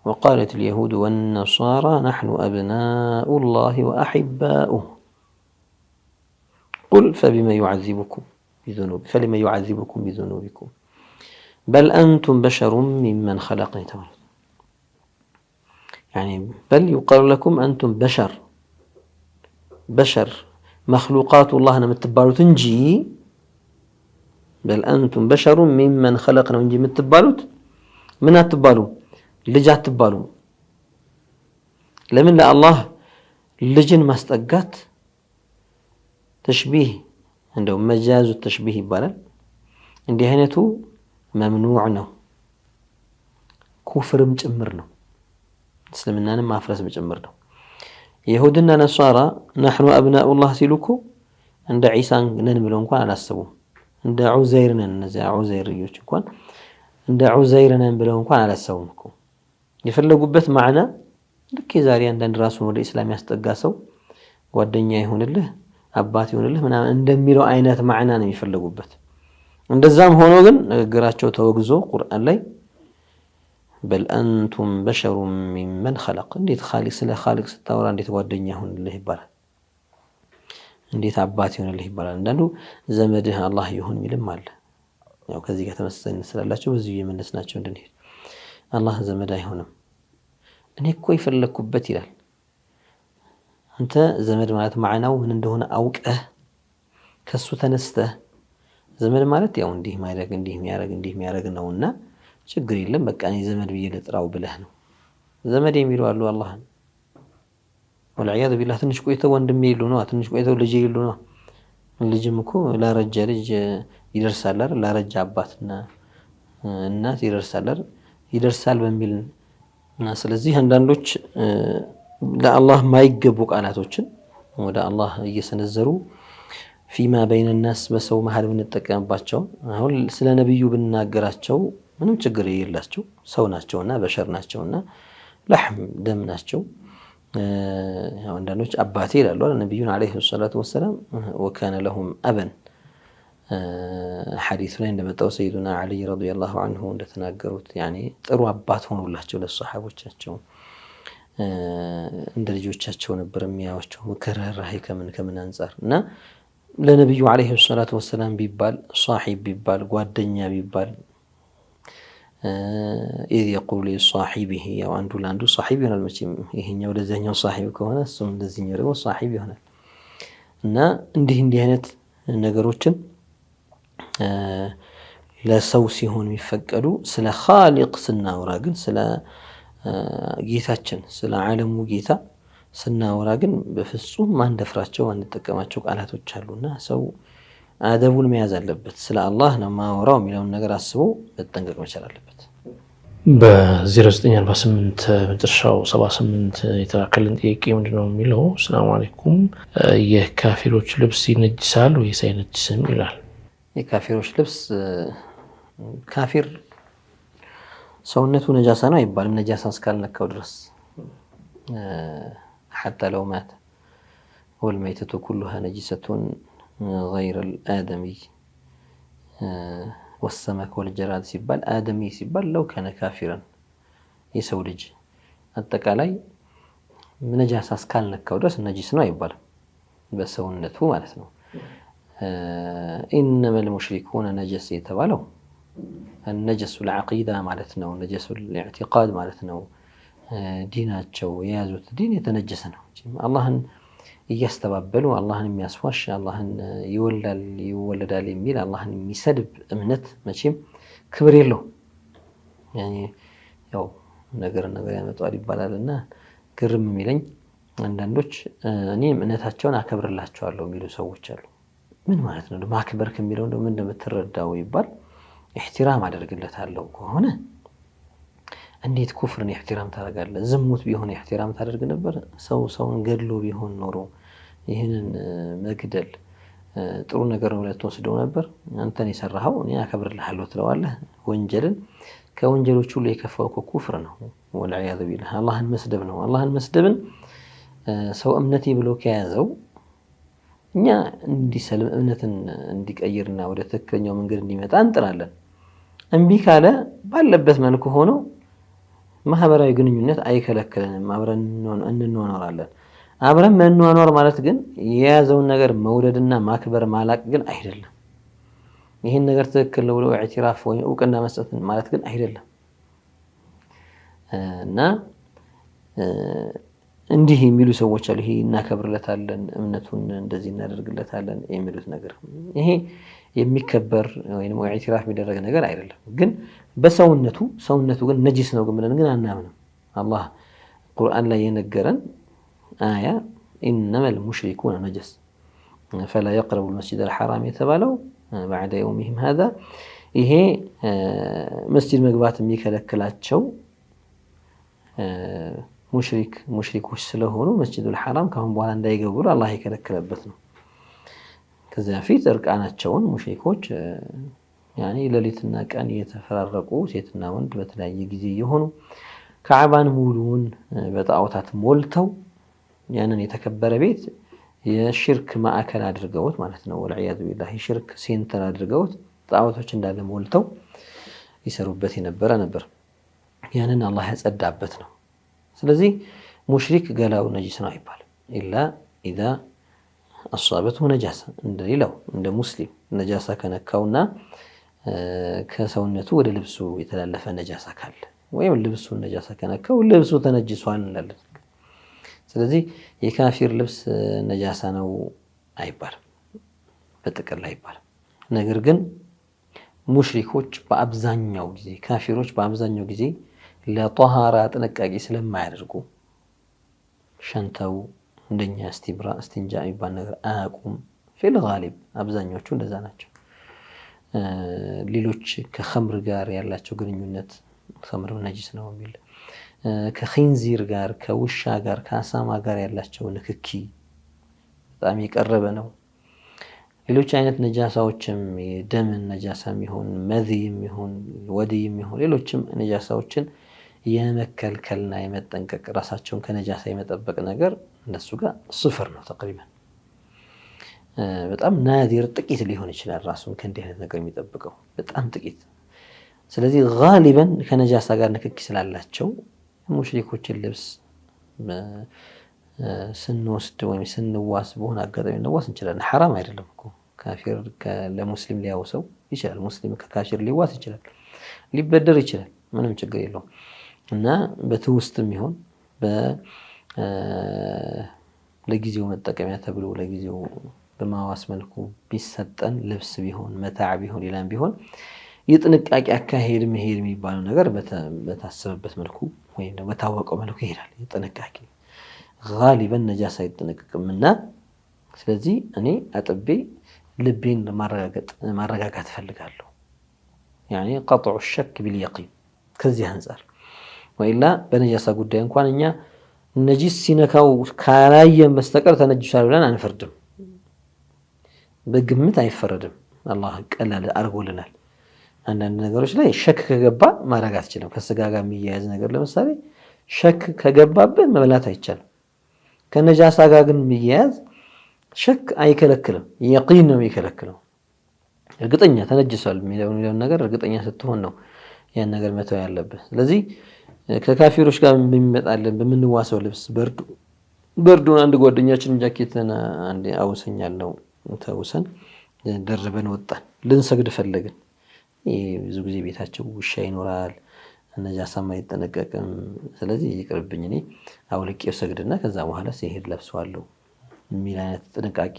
وقالت اليهود والنصارى نحن أبناء الله وأحباؤه قل فلما يعذبكم بذنوبكم بل أنتم بشر ممن خلقنا يعني بل يقال لكم أنتم بشر مخلوقات الله نمتبالو تنجي بل أنتم بشر ممن خلقنا ونجي متبالوت من أتبالو لجات تبالو لمن لا الله لجن ما استقات تشبيه عنده مجاز التشبيه يبالل عندي هنتو ممنوع ነው ኩፍርም ጭምር ነው እስልምናንም ማፍረስ ጭምር ነው። ይሁድና ነሷራ نحن أبناء الله ሲሉኩ እንደ ዒሳ ነን ብለው እንኳን አላሰቡም። እንደ ዑዘይር ነን እነዚያ ዑዘይርዮች እንኳን እንደ ዑዘይር ነን ብለው እንኳን አላሰቡም እኮ። የፈለጉበት ማዕና ልክ የዛሬ አንዳንድ ራሱን ወደ እስላም ያስጠጋ ሰው ጓደኛ ይሁንልህ አባት ይሁንልህ ምናምን እንደሚለው አይነት ማዕና ነው የሚፈልጉበት። እንደዛም ሆኖ ግን ንግግራቸው ተወግዞ ቁርአን ላይ በል አንቱም በሸሩ ሚመን ኸለቅ እንዴት ኻሊቅ ስለ ኻሊቅ ስታወራ እንዴት ጓደኛ ይሁንልህ ይባላል? እንዴት አባት ይሁንልህ ይባላል? አንዳንዱ ዘመድህ አላህ ይሁን የሚልም አለ። ያው ከዚህ ጋር ተመሳሳይነት ስላላቸው በዚህ የመለስናቸው እንድንሄድ አላህ ዘመድ አይሆንም እኔ እኮ የፈለኩበት ይላል። አንተ ዘመድ ማለት ማዕናው ምን እንደሆነ አውቀህ ከሱ ተነስተህ ዘመድ ማለት ያው እንዲህ የሚያደርግ ነውና ችግር የለም በቃ እኔ ዘመድ ብዬ ልጥራው ብለህ ነው። ዘመድ የሚሉ አሉ አላህን ወልዒያዙ ቢላህ ትንሽ ቆይተው ወንድሜ ይሉ ነው፣ ትንሽ ቆይተው ልጅ ይሉ ነው። ልጅም እኮ ላረጀ ልጅ ይደርሳል አይደል? ላረጀ አባትና እናት ይደርሳል በሚል እና ስለዚህ አንዳንዶች ለአላህ ማይገቡ ቃላቶችን ወደ አላህ እየሰነዘሩ ፊማ በይነ الناس በሰው መሃል ብንጠቀምባቸው አሁን ስለ ነብዩ ብንናገራቸው ምንም ችግር የሌላቸው ሰው ናቸውና በሸር ናቸውና ለህም ደም ናቸው። ያው አንዳንዶች አባቴ ይላሉ ነብዩን አለይሂ ሰላቱ ወሰለም ወካነ ለሁም አበን ሐዲስ ላይ እንደመጣው ሰይዱና ዓሊ ረዲየላሁ ዐንሁ እንደተናገሩት ያኔ ጥሩ አባት ሆኖላቸው ለሰሓቦቻቸው እንደ ልጆቻቸው ነበር የሚያዩዋቸው ከርህራሄ ከምን አንጻር እና ለነብዩ አለይሂ ሰላቱ ወሰላም ቢባል ሷሂብ ቢባል ጓደኛ ቢባል إذ يقول لصاحبه ያው አንዱ ለአንዱ ሷሂብ ይሆናል መቼም ይሄኛው ለዛኛው ሷሂብ ከሆነ እሱም ለዚህኛው ደግሞ ሷሂብ ይሆናል እና እንዲህ አይነት ነገሮችን ለሰው ሲሆን የሚፈቀዱ ስለ ኻሊቅ ስናወራ ግን ስለ ጌታችን ስለ ዓለሙ ጌታ ስናወራ ግን በፍጹም ማንደፍራቸው ማንጠቀማቸው ቃላቶች አሉና ሰው አደቡን መያዝ አለበት። ስለ አላህ ነው ማወራው የሚለውን ነገር አስቦ መጠንቀቅ መቻል አለበት። በ0948 መጨረሻው 78 የተላከልን ጥያቄ ምንድነው የሚለው? ሰላም አለይኩም የካፊሮች ልብስ ይነጅሳል ወይስ አይነጅስም ይላል። የካፊሮች ልብስ ካፊር ሰውነቱ ነጃሳ ነው አይባልም። ነጃሳ እስካልነካው ድረስ حتى لو مات والميتة كلها نجسة غير الآدمي والسمك والجراد ሲባል آدمي ሲባል لو كان كافرا የሰው ልጅ አጠቃላይ ነጃሳ እስካልነካው ድረስ ነጂስ ነው አይባልም በሰውነቱ ማለት ነው። إنما المشركون نجس የተባለው النجس العقيدة ማለት ነው። نجس الاعتقاد ማለት ነው። ዲናቸው የያዙት ዲን የተነጀሰ ነው። አላህን እያስተባበሉ አላህን የሚያስዋሽ አላህን ይወለዳል የሚል አላህን የሚሰድብ እምነት መቼም ክብር የለው። ያኔ ያው ነገር ያመጣዋል ይባላልና ግርም የሚለኝ አንዳንዶች እኔ እምነታቸውን አከብርላቸዋለሁ የሚሉ ሰዎች አሉ። ምን ማለት ነው? ማክበር ከሚለው እንደው ምን እንደምትረዳው ይባል ኢህቲራም አደርግለታለሁ ከሆነ እንዴት ኩፍርን ኢህቲራም ታደርጋለህ? ዝሙት ቢሆን ኢህቲራም ታደርግ ነበር? ሰውን ገድሎ ቢሆን ኖሮ ይህንን መግደል ጥሩ ነገር ነው ልትወስደው ነበር? አንተን የሰራኸው እኔ አከብርልሃለሁ ትለዋለህ። ወንጀልን ከወንጀሎች ሁሉ የከፋው ኩፍር ነው። ወልዒያዙ ቢላህ አላህን መስደብ ነው። አላህን መስደብን ሰው እምነቴ ብሎ ከያዘው እኛ እንዲሰልም እምነትን እንዲቀይርና ወደ ትክክለኛው መንገድ እንዲመጣ እንጥራለን። እምቢ ካለ ባለበት መልኩ ሆኖ ማህበራዊ ግንኙነት አይከለክለንም። አብረን እንኖራለን። አብረን መኖር ማለት ግን የያዘውን ነገር መውደድና ማክበር ማላቅ ግን አይደለም። ይሄን ነገር ትክክል ነው ብሎ ኢዕቲራፍ ወይ እውቅና መስጠት ማለት ግን አይደለም። እና እንዲህ የሚሉ ሰዎች አሉ። ይሄ እናከብርለታለን፣ እምነቱን እንደዚህ እናደርግለታለን የሚሉት ነገር ይሄ የሚከበር ወይንም ኢዕቲራፍ የሚደረግ ነገር አይደለም። ግን በሰውነቱ ግን ነጂስ ነው ብለን ግን አናምንም። አላህ ቁርአን ላይ የነገረን አያ إنما المشركون نجس فلا يقربوا المسجد الحرام የተባለው بعد يومهم هذا ይሄ መስጂድ መግባት የሚከለክላቸው ሙሽሪኮች ስለሆኑ መስጂዱል ሐራም ካሁን በኋላ እንዳይገቡ አላህ የከለከለበት ነው። ከዚያ ፊት እርቃናቸውን ሙሽሪኮች ያኔ ሌሊትና ቀን የተፈራረቁ ሴትና ወንድ በተለያየ ጊዜ የሆኑ ካዕባን ሙሉውን በጣዖታት ሞልተው ያንን የተከበረ ቤት የሽርክ ማዕከል አድርገውት ማለት ነው። ወልዒያዙ ቢላህ የሽርክ ሴንተር አድርገውት ጣዖቶች እንዳለ ሞልተው ይሰሩበት የነበረ ነበር። ያንን አላህ ያጸዳበት ነው። ስለዚህ ሙሽሪክ ገላው ነጂስ ነው አይባልም። ኢላ ኢዛ አሷበቱ ነጃሳ እንደሌላው እንደ ሙስሊም ነጃሳ ከነካውና ከሰውነቱ ወደ ልብሱ የተላለፈ ነጃሳ ካለ ወይም ልብሱን ነጃሳ ከነካው ልብሱ ተነጅሷል እንላለን። ስለዚህ የካፊር ልብስ ነጃሳ ነው አይባልም፣ በጥቅል አይባልም። ነገር ግን ሙሽሪኮች በአብዛኛው ጊዜ ካፊሮች በአብዛኛው ጊዜ ለጧሃራ ጥንቃቄ ስለማያደርጉ ሸንተው እንደኛ እስቲንጃ የሚባል ነገር አያውቁም። ፊል ጋሊብ አብዛኞቹ እንደዛ ናቸው። ሌሎች ከኸምር ጋር ያላቸው ግንኙነት ኸምር ነጂስ ነው የሚል ከኺንዚር ጋር ከውሻ ጋር ከአሳማ ጋር ያላቸው ንክኪ በጣም የቀረበ ነው። ሌሎች አይነት ነጃሳዎችም የደምን ነጃሳም ይሁን መዚም ይሁን ወዲም ይሁን ሌሎችም ነጃሳዎችን የመከልከልና የመጠንቀቅ ራሳቸውን ከነጃሳ የመጠበቅ ነገር እነሱ ጋር ስፍር ነው ተቅሪበን። በጣም ናዲር ጥቂት ሊሆን ይችላል ራሱን ከእንዲህ አይነት ነገር የሚጠብቀው በጣም ጥቂት። ስለዚህ ጋሊበን ከነጃሳ ጋር ንክኪ ስላላቸው ሙሽሪኮችን ልብስ ስንወስድ ወይም ስንዋስ በሆነ አጋጣሚ እንዋስ እንችላለን። ሐራም አይደለም እኮ ካፊር ለሙስሊም ሊያውሰው ይችላል። ሙስሊም ከካፊር ሊዋስ ይችላል፣ ሊበደር ይችላል። ምንም ችግር የለውም። እና በትውስትም ይሆን ለጊዜው መጠቀሚያ ተብሎ ለጊዜው በማዋስ መልኩ ቢሰጠን ልብስ ቢሆን መታዕ ቢሆን ሌላም ቢሆን የጥንቃቄ አካሄድ መሄድ የሚባለው ነገር በታሰበበት መልኩ ወይም ደግሞ በታወቀው መልኩ ይሄዳል። የጥንቃቄ ጋሊበን ነጃሳ አይጠነቀቅምና ስለዚህ እኔ አጥቤ ልቤን ማረጋጋት ፈልጋለሁ። ያኒ ቀጥዑ ሸክ ቢልየቂን ከዚህ አንፃር ወይላ በነጃሳ ጉዳይ እንኳን እኛ ነጂስ ሲነካው ካላየን በስተቀር ተነጅሷል ብለን አንፈርድም። በግምት አይፈረድም። አላህ ቀላል አድርጎልናል። አንዳንድ ነገሮች ላይ ሸክ ከገባ ማድረግ አትችልም። ከስጋ ጋር የሚያያዝ ነገር ለምሳሌ ሸክ ከገባብህ መብላት አይቻልም። ከነጃሳ ጋር ግን የሚያያዝ ሸክ አይከለክልም፣ የቂን ነው የሚከለክለው። እርግጠኛ ተነጅሷል የሚለውን ነገር እርግጠኛ ስትሆን ነው ያን ነገር መተው ያለብህ። ስለዚህ ከካፊሮች ጋር በሚመጣልን በምንዋሰው ልብስ በርዱን አንድ ጓደኛችን ጃኬትን አንድ አውሰኛለሁ ተውሰን ደርበን ወጣን። ልንሰግድ ፈለግን። ብዙ ጊዜ ቤታቸው ውሻ ይኖራል፣ ነጃሳም አይጠነቀቅም። ስለዚህ ይቅርብኝ እኔ አውልቄው ሰግድና ከዛ በኋላ ሲሄድ ለብሰዋለሁ የሚል አይነት ጥንቃቄ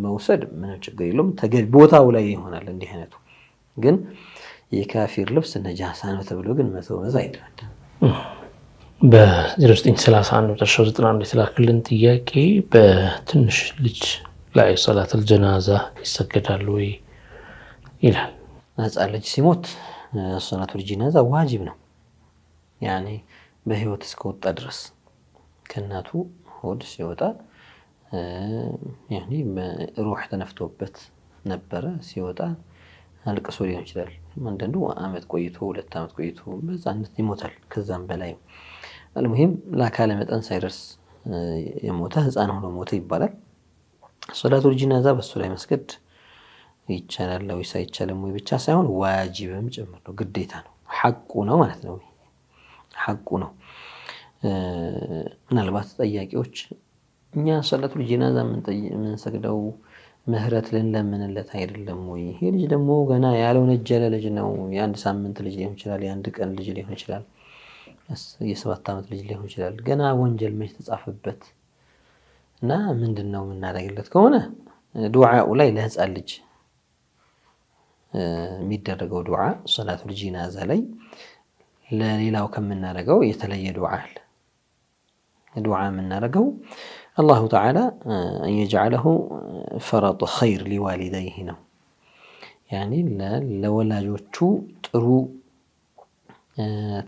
መውሰድ ምንም ችግር የለውም። ተገቢ ቦታው ላይ ይሆናል። እንዲህ አይነቱ ግን የካፊር ልብስ ነጃሳ ነው ተብሎ ግን መተው አይደለም። በ0931 የተላክልን ጥያቄ በትንሽ ልጅ ላይ ሶላተል ጀናዛ ይሰገዳል ወይ ይላል። ህፃን ልጅ ሲሞት ሶላተል ጀናዛ ዋጅብ ነው። ያኔ በህይወት እስከወጣ ድረስ ከእናቱ ሆድ ሲወጣ ያኔ ሩህ ተነፍቶበት ነበረ ሲወጣ አልቅሶ ሊሆን ይችላል። አንዳንዱ ዓመት ቆይቶ 2 ዓመት ቆይቶ በዛነት ይሞታል። ከዛም በላይ አልሙሂም ለአካለ መጠን ሳይደርስ የሞተ ህፃን ሆኖ ሞተ ይባላል። ሶላቱል ጀናዛ በሱ ላይ መስገድ ይቻላል ወይስ አይቻልም ወይ ብቻ ሳይሆን ዋጅብም ጭምር ነው፣ ግዴታ ነው፣ ሐቁ ነው ማለት ነው። ሐቁ ነው። ምናልባት ጠያቂዎች እኛ ሶላቱል ጀናዛ የምንሰግደው ምህረት ልንለምንለት አይደለም ወይ? ይሄ ልጅ ደግሞ ገና ያልወነጀለ ልጅ ነው። የ1 ሳምንት ልጅ ሊሆን ይችላል፣ የ1 ቀን ልጅ ሊሆን ይችላል፣ የ7 ዓመት ልጅ ሊሆን ይችላል። ገና ወንጀል መች ተጻፈበት እና ምንድነው የምናደርግለት ከሆነ ዱዓኡ ላይ ለህፃን ልጅ የሚደረገው ዱዓ ሶላቱል ጀናዛ ላይ ለሌላው ከምናደርገው የተለየ ዱዓ አለ። ዱዓ የምናደርገው አላሁ ተዓላ አን የጅዐለሁ ፈረጥ ኸይር ሊዋሊደይህ ነው። ያኒ ለወላጆቹ ጥሩ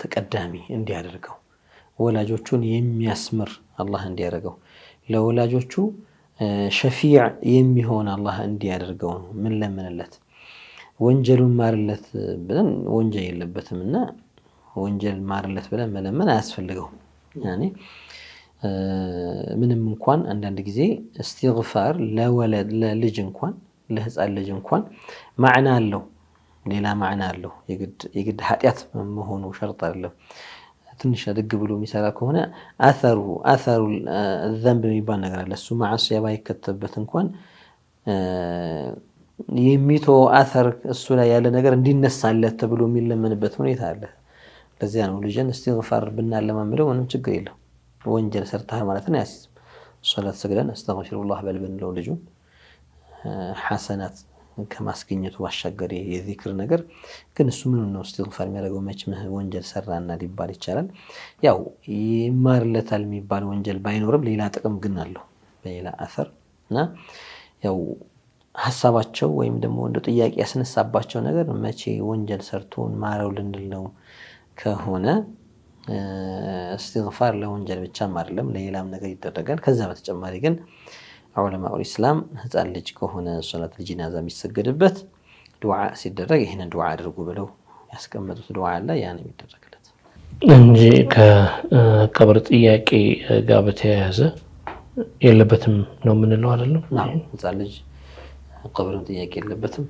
ተቀዳሚ እንዲያደርገው፣ ወላጆቹን የሚያስምር አላህ እንዲያደርገው፣ ለወላጆቹ ሸፊዕ የሚሆን አላህ እንዲያደርገው ነው ምን ለምንለት። ወንጀሉን ማርለት ብለን ወንጀል የለበትምና ወንጀል ማርለት ብለን መለመን አያስፈልገውም። ያኒ ምንም እንኳን አንዳንድ ጊዜ እስትግፋር ለልጅ እንኳን ለህፃን ልጅ እንኳን ማዕና አለው፣ ሌላ ማዕና አለው። የግድ ኃጢአት መሆኑ ሸርጥ አይደለም። ትንሽ አድግ ብሎ የሚሰራ ከሆነ አተሩ ዘንብ የሚባል ነገር አለ። እሱ ማዕሲያ ባይከተበት እንኳን የሚቶ አተር እሱ ላይ ያለ ነገር እንዲነሳለት ተብሎ የሚለመንበት ሁኔታ አለ። ለዚያ ነው ልጅን እስትግፋር ብናለማምደው ምንም ችግር የለው። ወንጀል ሰርተሃል ማለት ነው ያሲዝ ሶላት ሰግደን አስተግፊሩላህ በል ብንለው ልጁን ሐሰናት ከማስገኘቱ ባሻገር የዚክር ነገር ግን እሱ ምን ነው እስትግፋር የሚያደርገው መች ወንጀል ሰራና ሊባል ይቻላል። ያው ይማርለታል የሚባል ወንጀል ባይኖርም ሌላ ጥቅም ግን አለው በሌላ አثር እና ያው ሐሳባቸው ወይም ደግሞ እንደ ጥያቄ ያስነሳባቸው ነገር መቼ ወንጀል ሰርቶን ማረው ልንል ነው ከሆነ እስትግፋር ለወንጀል ብቻም አይደለም ለሌላም ነገር ይደረጋል። ከዛ በተጨማሪ ግን ዑለማኡል ኢስላም ህፃን ልጅ ከሆነ ሶላቱል ጀናዛ የሚሰገድበት ዱዓ ሲደረግ ይሄንን ዱዓ አድርጉ ብለው ያስቀመጡት ዱዓ አለ። ያን የሚደረግለት እንጂ ከቀብር ጥያቄ ጋር በተያያዘ የለበትም ነው የምንለው አይደለም። ህፃን ልጅ ቀብርም ጥያቄ የለበትም፣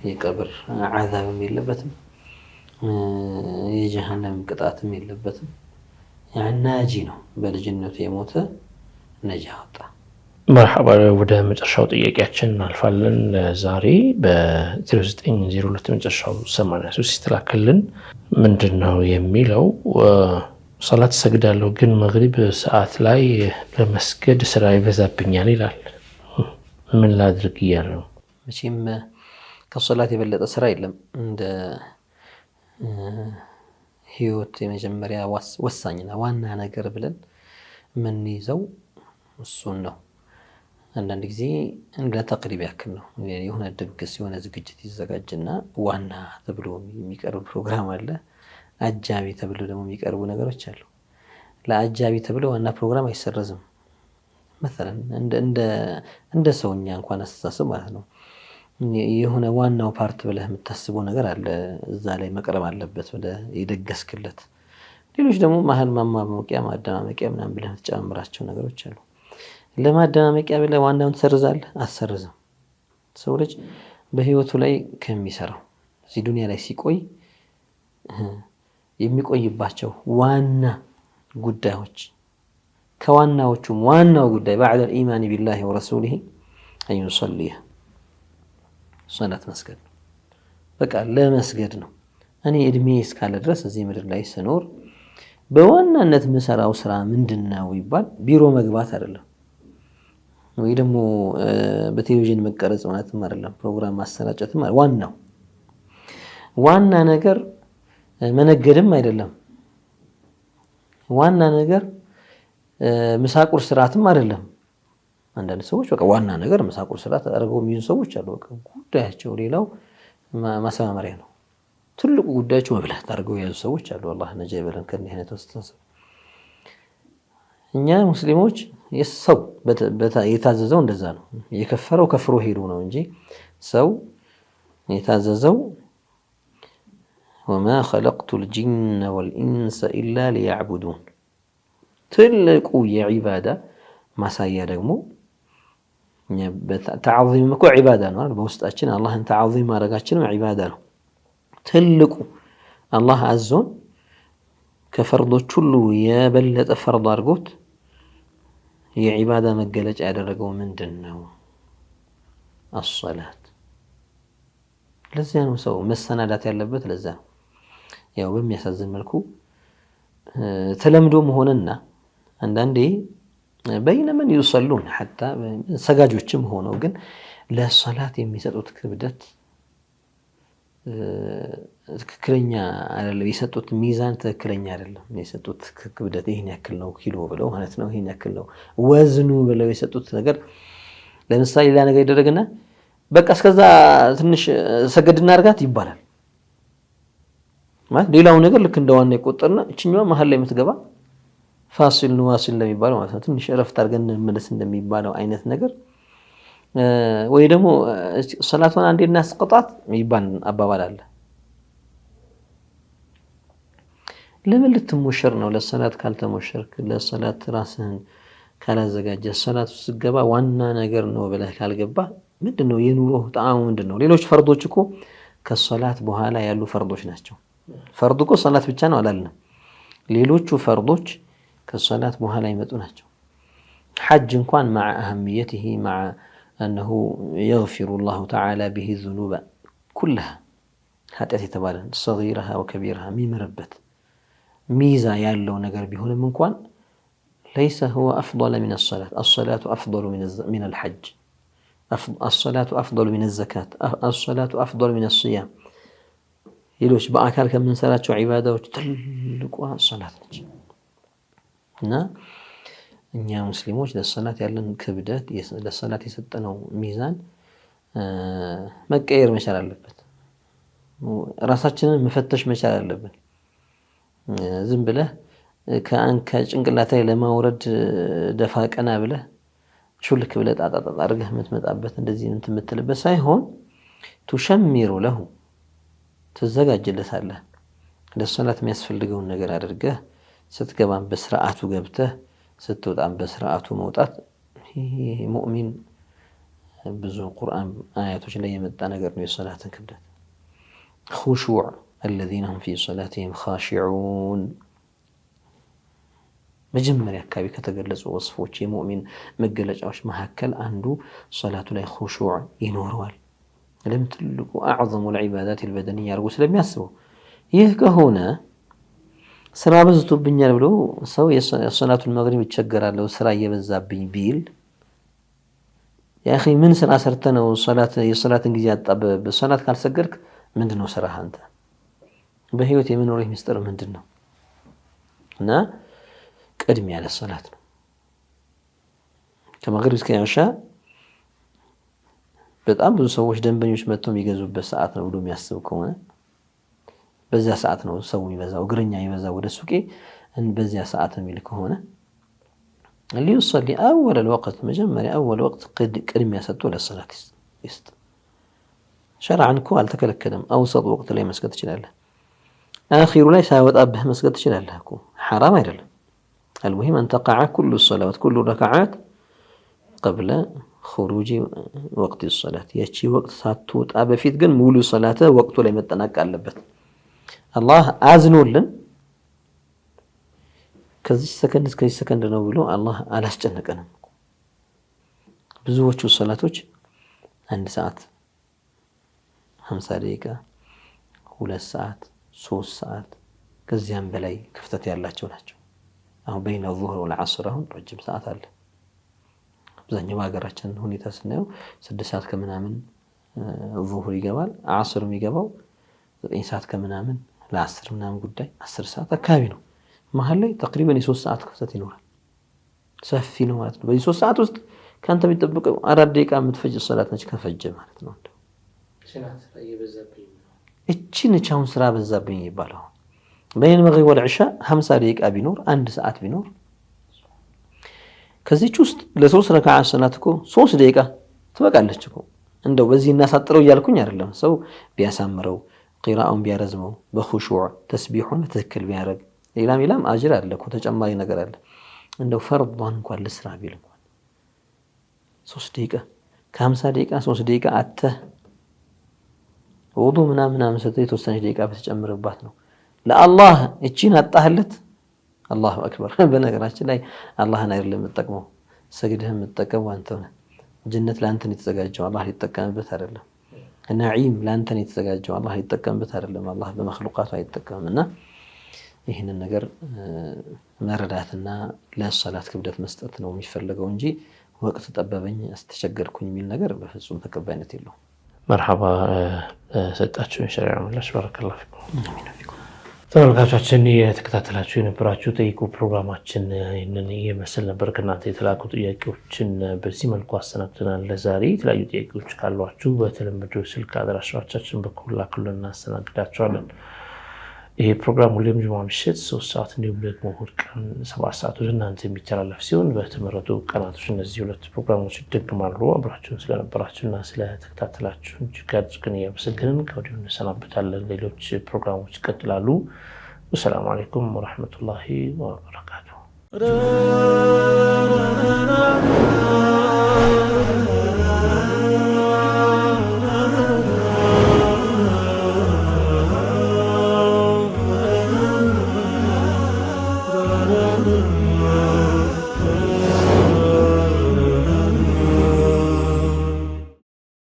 የቀብር ዓዛብም የለበትም፣ የጀሃነም ቅጣትም የለበትም። ናጂ ነው። በልጅነቱ የሞተ ነጃ ወጣ። መርሐባ። ወደ መጨረሻው ጥያቄያችን እናልፋለን። ዛሬ በ0902 መጨረሻው 83 ይስተላከልን ምንድን ነው የሚለው? ሰላት ሰግዳለሁ ግን መግሪብ ሰዓት ላይ ለመስገድ ስራ ይበዛብኛል ይላል። ምን ላድርግ እያለ ነው። መቼም ከሶላት የበለጠ ስራ የለም። እንደ ህይወት የመጀመሪያ ወሳኝና ዋና ነገር ብለን የምንይዘው እሱን ነው። አንዳንድ ጊዜ እንደ ተቅሪብ ያክል ነው። የሆነ ድግስ የሆነ ዝግጅት ይዘጋጅና ዋና ተብሎ የሚቀርብ ፕሮግራም አለ። አጃቢ ተብሎ ደግሞ የሚቀርቡ ነገሮች አሉ። ለአጃቢ ተብሎ ዋና ፕሮግራም አይሰረዝም። مثلا እንደ ሰውኛ እንኳን አስተሳሰብ ማለት ነው። የሆነ ዋናው ፓርት ብለህ የምታስበው ነገር አለ፣ እዛ ላይ መቅረብ አለበት ብለህ የደገስክለት። ሌሎች ደግሞ መሀል ማማሞቂያ ማደማመቂያ ምናምን ብለህ የምትጨምራቸው ነገሮች አሉ። ለማደማመቂያ ብለህ ዋናውን ትሰርዛለህ? አትሰርዝም። ሰው ልጅ በህይወቱ ላይ ከሚሰራው እዚህ ዱንያ ላይ ሲቆይ የሚቆይባቸው ዋና ጉዳዮች ከዋናዎቹም ዋናው ጉዳይ بعد الإيمان بالله ورسوله أن يصلي ሶላት መስገድ ነው። በቃ ለመስገድ ነው። እኔ እድሜ እስካለ ድረስ እዚህ ምድር ላይ ስኖር በዋናነት የምሰራው ስራ ምንድነው ይባል ቢሮ መግባት አይደለም፣ ወይ ደግሞ በቴሌቪዥን መቀረጽ ማለትም አይደለም፣ ፕሮግራም ማሰራጨትም ዋና ነገር መነገድም አይደለም፣ ዋና ነገር ምሳቁር ስርዓትም አይደለም። አንዳንድ ሰዎች በቃ ዋና ነገር ምሳቁር ስርዓት አድርገው የሚይዙ ሰዎች አሉ። በቃ ጉዳያቸው ሌላው ማሰማመሪያ ነው፣ ትልቁ ጉዳያቸው መብላት አድርገው የያዙ ሰዎች አሉ። አላህ ነጃ ይበለን ከእንዲህ አይነት አስተሳሰብ። እኛ ሙስሊሞች ሰው የታዘዘው እንደዛ ነው። የከፈረው ከፍሮ ሄዱ ነው እንጂ ሰው የታዘዘው ወማ ኸለቅቱ ልጅነ ወልኢንሰ ኢላ ሊያዕቡዱን። ትልቁ የዒባዳ ማሳያ ደግሞ ተዓዚም እኮ ዒባዳ ነው። በውስጣችን አላህን ተዓዚም ማድረጋችንም ዒባዳ ነው። ትልቁ አላህ አዞን ከፈርዶች ሁሉ የበለጠ ፈርድ አድርጎት የዒባዳ መገለጫ ያደረገው ምንድን ነው? አሶላት። ለዚያ ነው ሰው መሰናዳት ያለበት። ለዛ ነው ያው በሚያሳዝን መልኩ ተለምዶም ሆነና አንዳንዴ በይነመን ይሰሉን ሐታ ሰጋጆችም ሆነው ግን ለሶላት የሚሰጡት ክብደት ትክክለኛ አይደለም። የሰጡት ሚዛን ትክክለኛ አይደለም። የሰጡት ክብደት ይሄን ያክል ነው ኪሎ ብለው ማለት ነው፣ ይሄን ያክል ነው ወዝኑ ብለው የሰጡት ነገር ለምሳሌ ሌላ ነገር ይደረግና በቃ እስከዛ ትንሽ ሰገድ እናርጋት ይባላል። ማለት ሌላው ነገር ልክ እንደዋና ይቆጠርና እችኛዋ መሀል ላይ የምትገባ ፋሲል ነው ዋሲል እንደሚባለው ማለት ነው። ትንሽ እረፍት አድርገን እንመለስ እንደሚባለው አይነት ነገር ወይ ደግሞ ሶላቷን አንዴ እናስቀጣት የሚባል አባባል አለ። ለምን ልትሞሸር ነው? ለሶላት ካልተሞሸርክ፣ ለሶላት ራስህን ካላዘጋጀ፣ ሶላት ውስጥ ገባ ዋና ነገር ነው ብለህ ካልገባ ምንድነው የኑሮህ ጣዕሙ ምንድነው? ሌሎች ፈርዶች እኮ ከሶላት በኋላ ያሉ ፈርዶች ናቸው። ፈርዱ እኮ ሶላት ብቻ ነው አላልንም። ሌሎቹ ፈርዶች ከሶላት በኋላ ይመጡ ናቸው። ሐጅ እንኳን مع أهميته مع أنه يغفر الله تعالى به الذنوب كلها ኃጢአት የተባለን صغيرها وكبيرها የሚመረበት ሚዛ ያለው ነገር ቢሆንም እንኳን ليس هو أفضل من الصلاة. الصلاة أفضل من الحج. الصلاة أفضل من الزكاة. الصلاة أفضل من الصيام. ሌሎች በአካል ከምንሰራቸው ዒባዳዎች ትልቁ ሶላት ነች። እና እኛ ሙስሊሞች ለሶላት ያለን ክብደት ለሶላት የሰጠነው ሚዛን መቀየር መቻል አለበት። ራሳችንን መፈተሽ መቻል አለብን። ዝም ብለህ ከጭንቅላት ላይ ለማውረድ ደፋ ቀና ብለህ ሹልክ ብለህ ጣጣጣ አድርገህ የምትመጣበት እንደዚህ እንትን የምትልበት ሳይሆን ቱሸሚሩ ለሁ ትዘጋጅለታለህ። ለሶላት የሚያስፈልገውን ነገር አድርገህ ስትገባም በስርዓቱ ገብተህ ስትወጣም በስርዓቱ መውጣት ይሄ ሙእሚን ብዙ ቁርአን አያቶች ላይ የመጣ ነገር ነው የሶላትን ክብደት። ኹሹዕ الذين هم في صلاتهم خاشعون መጀመሪያ አካባቢ ከተገለጹ ወስፎች የሙእሚን መገለጫዎች መካከል አንዱ ሶላቱ ላይ ኹሹዕ ይኖረዋል። ለምን ትልቁ أعظم العبادات البدنية አድርጎ ስለሚያስበው። ይህ ከሆነ ስራ በዝቶብኛል ብሎ ሰው የሶላቱን መግሪብ ይቸገራለሁ ስራ እየበዛብኝ ቢል ያኺ ምን ስራ ሰርተ ነው የሶላትን ጊዜ አጣበብ? ሶላት ካልሰገድክ ምንድነው ስራህ አንተ? በህይወት የመኖርህ ሚስጥር ምንድነው? እና ቅድሚያ ለሶላት ነው። ከመግሪብ እስከ ኢሻ በጣም ብዙ ሰዎች ደንበኞች መጥተው የሚገዙበት ሰዓት ነው ብሎ የሚያስብ ከሆነ በዛ ሰዓት ነው ሰው የሚበዛው፣ እግረኛ የሚበዛው ወደ ሱቄ በዚያ ሰዓት የሚል ከሆነ ليصلي أول الوقت مجمّري أول وقت قدم يسطو للصلاة يست شرعا كو التكلك كلام أوسط وقت لي مسكت شلاله آخر ليس هاود أبه مسكت شلاله كو حرام يدل. المهم أن تقع كل الصلوات كل الركعات قبل خروج وقت الصلاة. يشي وقت ساتوت أبا فيت قن مولو صلاته وقت لي متناك ألبت الله أزنو لن ከዚህ ሰከንድ እስከዚህ ሰከንድ ነው ብሎ አላህ አላስጨነቀንም። ብዙዎቹ ሶላቶች 1 ሰዓት 50 ደቂቃ 2 ሰዓት 3 ሰዓት ከዚያም በላይ ክፍተት ያላቸው ናቸው። አሁን በይነ الظهر والعصر አሁን ረጅም ሰዓት አለ። አብዛኛው ሀገራችን ሁኔታ ስናየው 6 ሰዓት ከምናምን الظهر ይገባል፣ ዓስርም ይገባው 9 ሰዓት ከምናምን ለ10 ምናምን ጉዳይ 10 ሰዓት አካባቢ ነው። መሃል ላይ ተقريبا የ3 ሰዓት ክፍተት ይኖራል። ሰፊ ነው ማለት ነው። በዚህ 3 ሰዓት ውስጥ ካንተ የሚጠብቀው 4 ደቂቃ የምትፈጅ ሶላት ነች ከፈጀ ማለት ነው። እቺ ነች አሁን ስራ በዛብኝ ይባላል። በይን መግሪብ ወልዒሻ 50 ደቂቃ ቢኖር 1 ሰዓት ቢኖር ከዚህች ውስጥ ለ3 ረካዓ ሰላት እኮ 3 ደቂቃ ትበቃለች እኮ። እንደው በዚህ እናሳጥረው እያልኩኝ አይደለም። ሰው ቢያሳምረው ቂራአውን ቢያረዝመው በኹሹዕ ተስቢሑን ትክክል ቢያረግ ሌላም አጅር አለ እኮ ተጨማሪ ነገር አለ። እንደው ፈርዷን እንኳን ለስራ ቢል እንኳን 3 ደቂቃ ከ50 ደቂቃ 3 ደቂቃ አተህ ውዱእ ምናምን ሰተህ የተወሰነች ደቂቃ በተጨመረባት ነው ለአላህ እቺን አጣህለት። አላሁ አክበር። በነገራችን ላይ አላህን አይደለም የምትጠቅመው ሰግደህ የምትጠቀመው አንተ ነህ። ጀነት ላንተ ነው የተዘጋጀው፣ አላህ ሊጠቀምበት አይደለም። ነዒም ላንተ ነው የተዘጋጀው፣ አላህ ሊጠቀምበት አይደለም። አላህ በመخلوቃቱ አይጠቀምምና ይህንን ነገር መረዳትና ለሶላት ክብደት መስጠት ነው የሚፈልገው እንጂ ወቅት ጠበበኝ አስተቸገርኩኝ የሚል ነገር በፍጹም ተቀባይነት የለውም። መርሐባ ሰጣችሁን ሸሪዓ ምላሽ ባረከላሁ ፊኩም። ተመልካቾቻችን የተከታተላችሁ የነበራችሁ ጠይቁ ፕሮግራማችን ይህንን ይመስል ነበር። ከእናንተ የተላኩ ጥያቄዎችን በዚህ መልኩ አሰናድተናል። ለዛሬ የተለያዩ ጥያቄዎች ካሏችሁ በተለመደው ስልክ አድራሻዎቻችን በኩል ላኩልን፣ እናስተናግዳቸዋለን። ይሄ ፕሮግራም ሁሌም ጁማ ምሽት 3 ሰዓት እንዲሁም ደግሞ እሁድ ቀን 7 ሰዓት ወደ እናንተ የሚተላለፍ ሲሆን በተመረጡ ቀናቶች እነዚህ 2 ፕሮግራሞች ይደግማሉ። አብራችሁን ስለነበራችሁና ስለተከታተላችሁ እጅግ አድርገን እያመሰገንን ከወዲሁ እንሰናበታለን። ሌሎች ፕሮግራሞች ይቀጥላሉ። ወሰላሙ አለይኩም ወራህመቱላሂ ወበረካቱሁ።